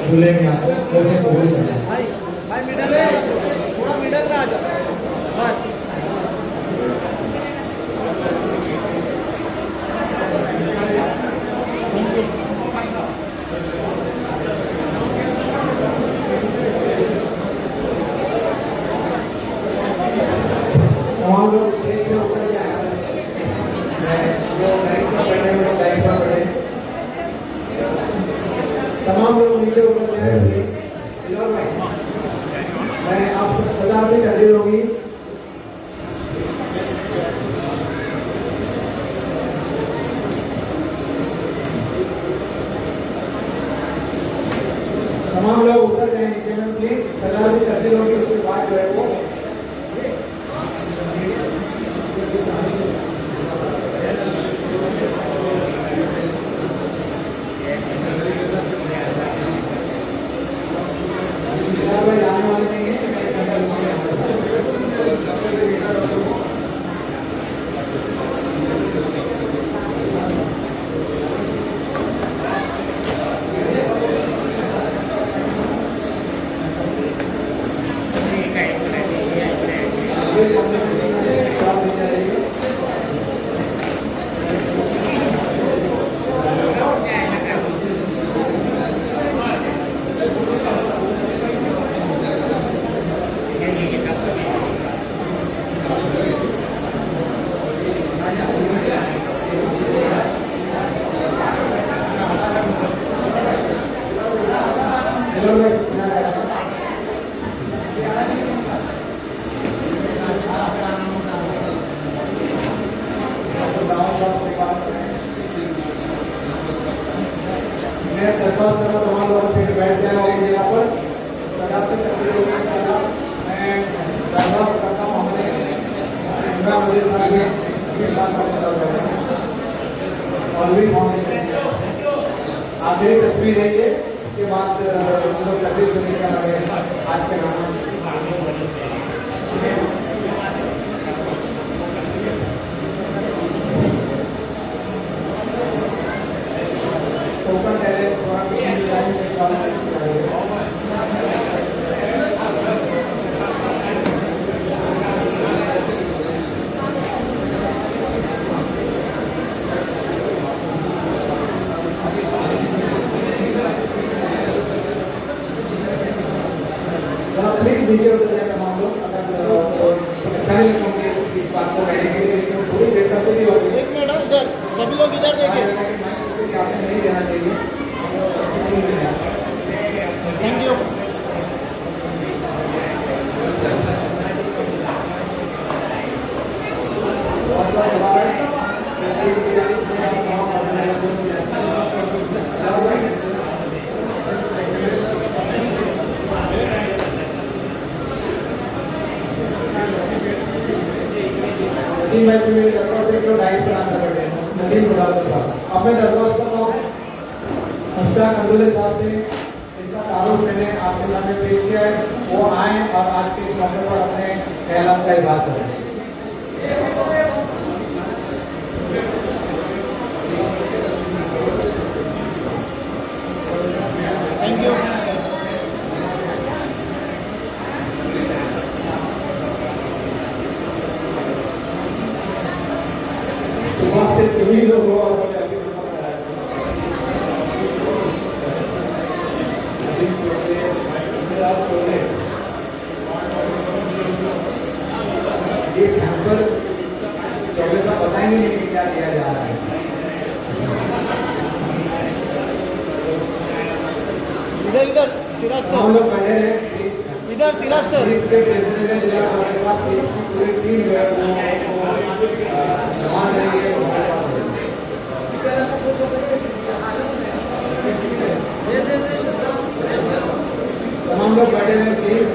दूल्हे में, आपको कैसे कबूल करना है। भाई भाई मिडल में थोड़ा मिडल में आ जाओ बस। तमाम लोग स्टेज से ऊपर जाए, जो लाइन पर बैठे हैं वो लाइन पर बैठे, तमाम लोग नीचे ऊपर जाएंगे। मैं आप सब सजावटें कर दी होगी। तमाम लोग ऊपर जाए नीचे में, प्लीज सजावटें कर दी होगी। उसके बाद जो है वो आने वाले नहीं है। बैठ जाए वाली जगह पर सदा से करते हुए मैं धन्यवाद करता हूँ हमारे इमरान वजीर साहब के साथ और भी फाउंडेशन आखिरी तस्वीर है ये, इसके बाद हम लोग तकलीफ सुनने का हमें आज के नाम ऊपर पहले थोड़ा डिजाइन के साथ प्लीज वीडियो को देखना तमाम लोग अगर अच्छा नहीं लगेंगे इस बात को कहने के लिए लेकिन थोड़ी देर तक भी हो गई। एक मिनट इधर सभी लोग इधर देखिए। आपने नहीं देना चाहिए। Thank you. तीन मैच में लगभग 1 2.5 रन करते हैं नदीम मुराद साहब। अब मैं दरख्वास्त करता हूँ मुश्ताक अब्दुल्ला साहब से, इनका तारुफ मैंने आपके सामने पेश किया है, वो आए और आज के इस मौके पर अपने ख्यालात का इजहार करें। Thank you. सुबह से तुम्ही लोग हो और ये कैंपर चौबे का बताएंगे नहीं कि क्या किया जा रहा है। इधर इधर सिराज हम सर, लोग बैठे रहे इधर सिराज सर। इसके प्रेसिडेंट जिला हमारे पास इसकी पूरी टीम जो है वो जमा रही है। तमाम लोग बैठे हैं प्लीज,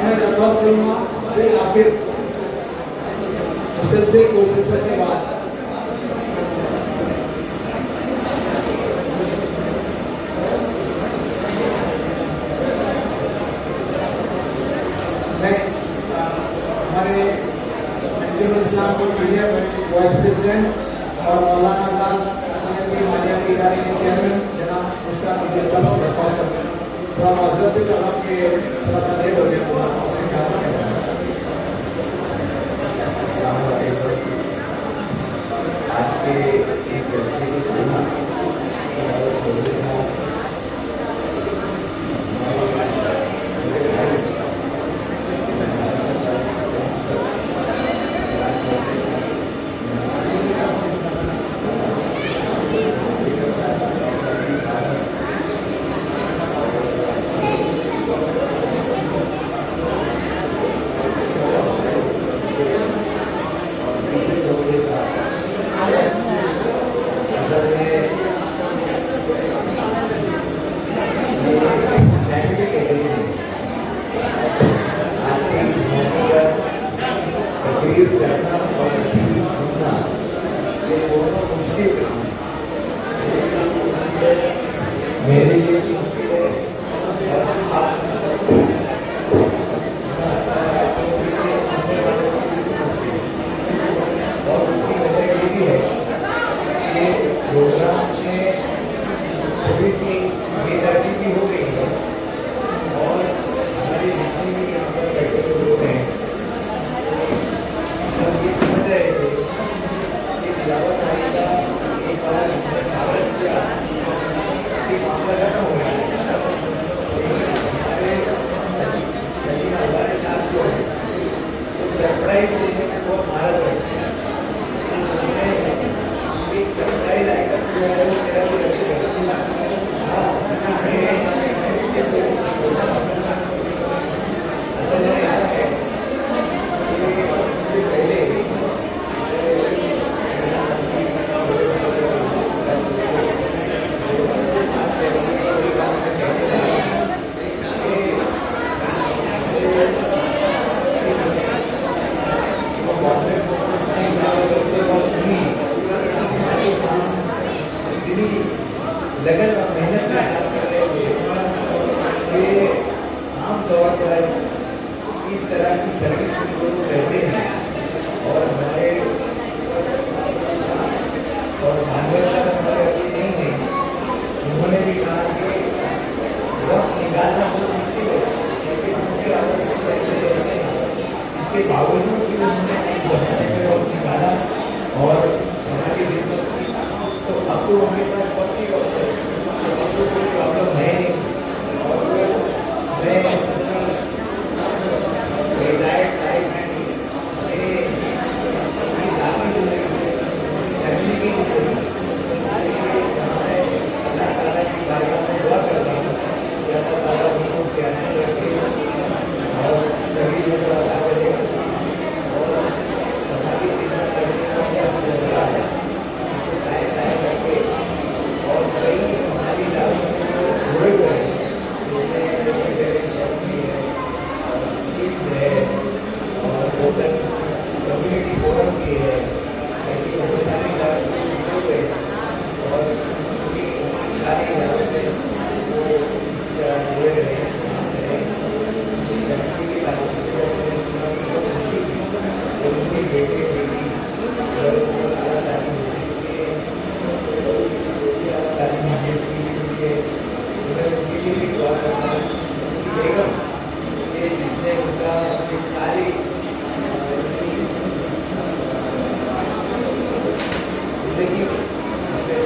मैं दरख्वास्त करूँगा फिर आखिर मुसलसल कोशिश के बाद मैं हमारे इस्लाम के सीनियर वाइस प्रेसिडेंट और मौलाना मालिया के इदारे के चेयरमैन जनाब मुश्ताक अब्दुल्ला साहब को दरख्वास्त करते हैं थोड़ा माजरत भी करना कि थोड़ा सा लेट हो गया। आज के एक व्यक्ति की तुलना मेरे लिए प्रोग्राम में थोड़ी सी बेदर्दी भी हो गई है और हमारी जितनी भी यहाँ पर बैठे लोग हैं इस तरह की सर्विस जो रहते हैं और हमारे भागवत हमारे अभी नहीं है, उन्होंने भी कहा कि वक्त निकालना बहुत मुश्किल है, क्योंकि उनके अंदर कुछ ऐसे रहते हैं, इसके बावजूद भी उन्होंने बनाने में वक्त निकाला और हमारी खिदमत की। तो अब तो उनके पास वक्त ही वक्त है, तो अब तो कोई प्रॉब्लम है नहीं। और मैं रिटायर्ड लाइफ में मेरे जाति जिंदगी फैमिली की जिंदगी अल्लाह ताला की बारगाह में दुआ करता हूँ कि अल्लाह ताला उनको प्यारे रखे और सभी लोग अदा करें और हमारी खिदमत करने का क्या जरूरा है टाइम रखे और कई हमारी दावत में जो जुड़े हुए हैं और कम्युनिटी फोरम की है, ऐसी बहुत सारी बातें और सारी बातें जुड़े रहे उनके बेटे बेटी जिसने उनका सारी जिंदगी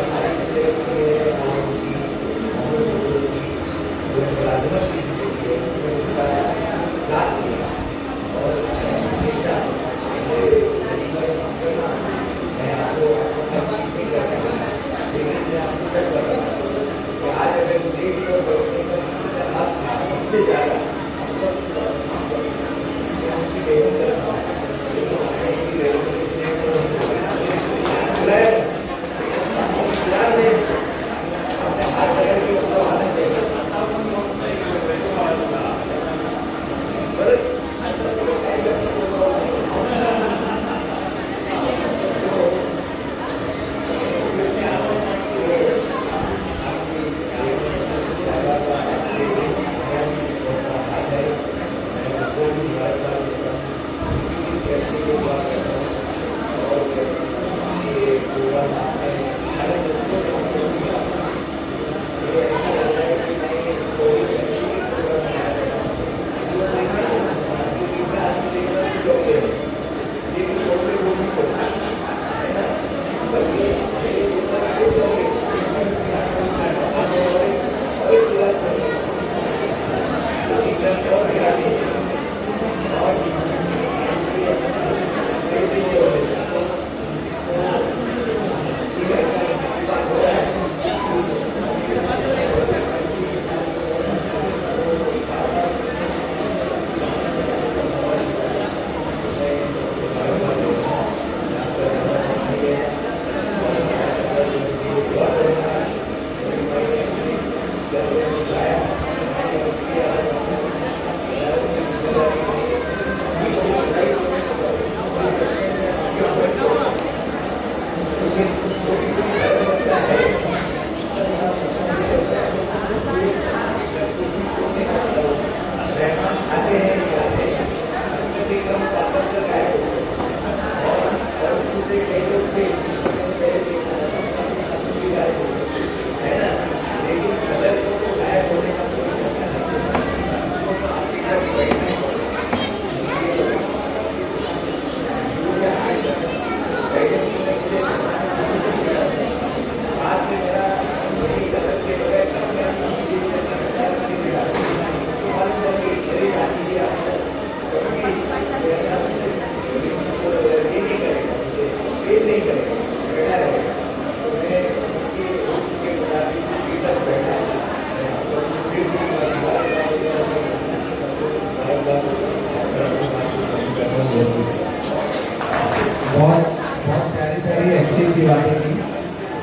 हमारी जिंदगी है और उनकी मुलाजमत की जिंदगी है, उनका साथ दिया और हमेशा मैं आपको नहीं करता, लेकिन मैं आपको सच बता रहा हूँ कि आज अगर देश और बैठने का हाथ हमसे ज़्यादा उनकी बेहद करता हूँ,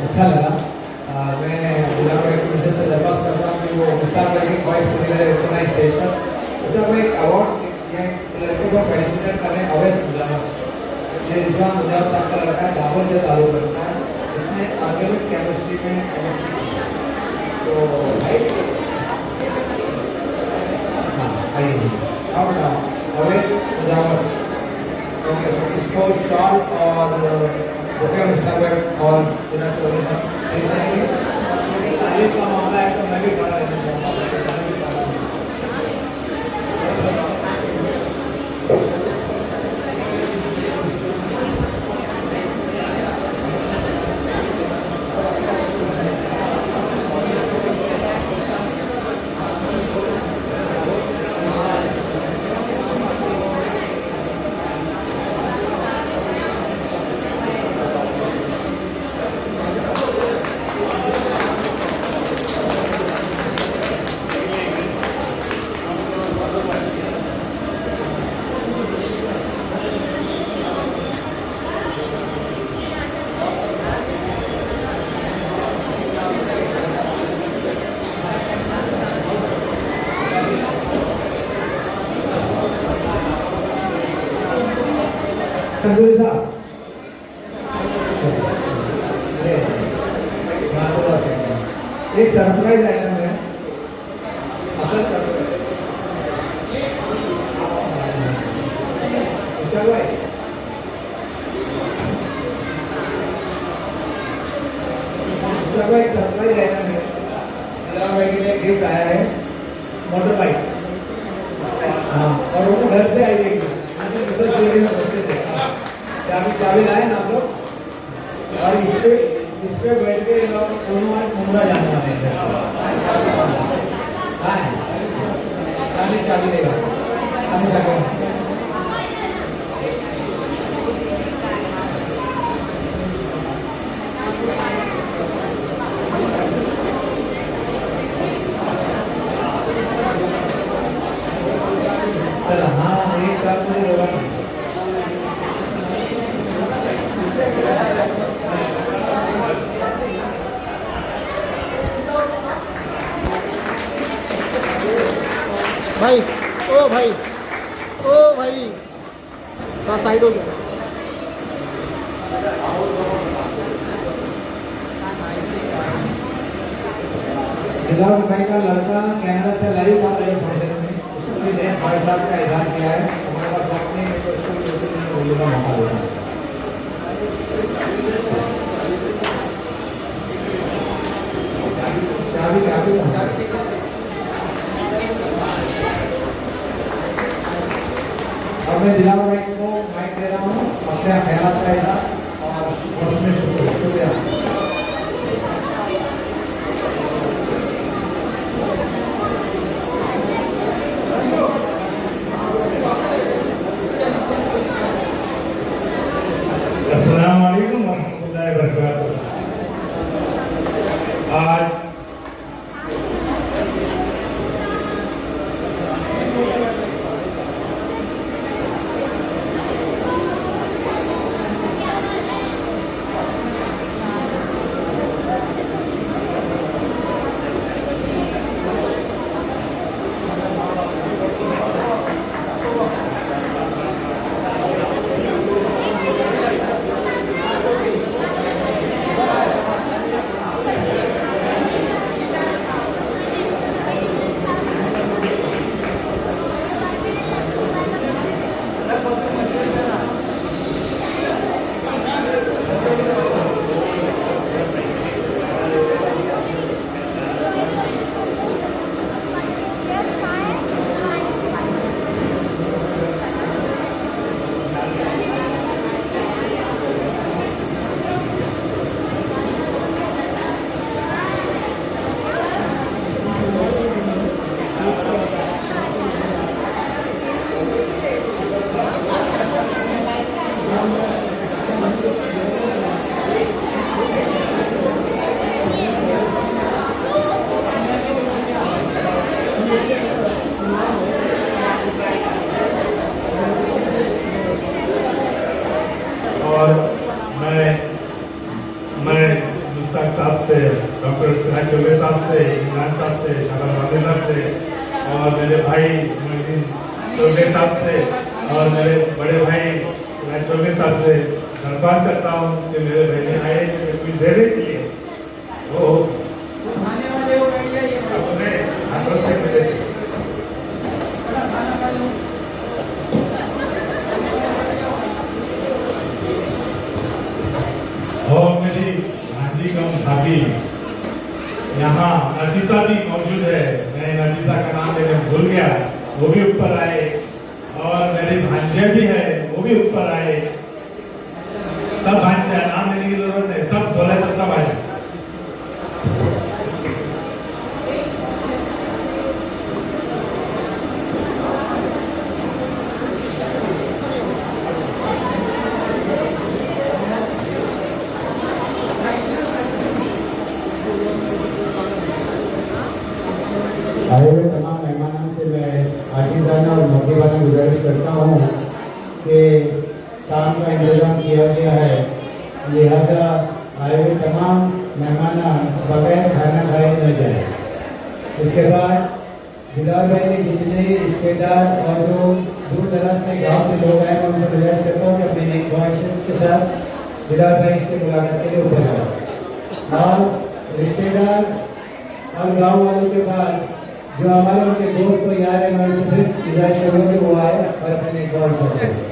अच्छा लगा। मैं गुलाम मिश्र से दरख्वास्त करता हूँ कि वो मुश्ताक अली वॉइस मिले उतना स्टेज पर उसका कोई अवार्ड या लड़कों को फेलिसिटेट करने अवैध गुलाम ये रिजवान मुजाहिद साहब का लड़का है, दाहोद से ताल्लुक रखता है, इसने ऑर्गेनिक केमिस्ट्री में तो भाई हाँ आइए अब और मुख्य मुस्तक और सिराज चौधरी साहब तारीफ का मामला है तो मैं भी खड़ा रहना चाहूँगा। तंदूरी साहब एक सरप्राइज आइटम है, असल सरप्राइज एक सरप्राइज आइटम है। भाई के लिए गिफ्ट आया है, मोटर बाइक। हाँ, और वो घर से आई है, चाबी लाए ना आप लोग, और इस पे बैठ के दोनों मुंडा जाने वाले हैं। चाबी देगा, चलो। हाँ, एक साथ मुझे होगा भाई, ओ भाई, ओ भाई, का साइड हो गया। दिलावर भाई का लड़का कैमरा से लाइव आ रहा है फंक्शन में, उसने 5 लाख का इजाफा किया है। हमारे पास वक्त नहीं है तो उसको बोलने का मौका देना है। अब मैं दिलावर भाई को माइक दे रहा हूँ, अपने ख्याल का इजाफा और उसमें शुक्रिया। अस्सलाम वालेकुम वरहमतुल्लाहि वबरकातुहू। आज और मैं मुश्ताक साहब से, डॉक्टर सिराज चौधरी साहब से, इमरान साहब से, शाबाश वादिल साहब से, और मेरे भाई मोहद्दीन चौधरी साहब से, और मेरे बड़े भाई सिराज चौधरी साहब से दरख्वास्त करता हूँ कि मेरे बहने आए कुछ देने के लिए वो अपने हाथों से मिले। अभी यहाँ नफीसा भी मौजूद है, मैं नफीसा का नाम लेने भूल गया, वो भी ऊपर आए, और मेरी भांजे भी है वो भी ऊपर आए। सब भांजे, नाम लेने की जरूरत नहीं, सब बोले तो सब आए। आए हुए तमाम मेहमानों से मैं आजीजाना और मौकेबाना गुजारिश करता हूँ कि काम का इंतजाम किया गया है, लिहाजा आए हुए तमाम मेहमान बगैर खाना खाए न जाए। इसके बाद बिलाल भाई के जितने रिश्तेदार और जो दूर दराज के गाँव से लोग आए, मैं उनसे गुजारिश करता हूँ कि अपने नेक ख्वाहिशों के साथ बिलाल भाई से मुलाकात के लिए ऊपर आए। और रिश्तेदार और गाँव वालों के बाद जो हमारे उनके दोस्त तो यार है, मैं उनसे फिर गुजारिश करूँगा कि वो आए और अपने नेक ख्वाहिशों से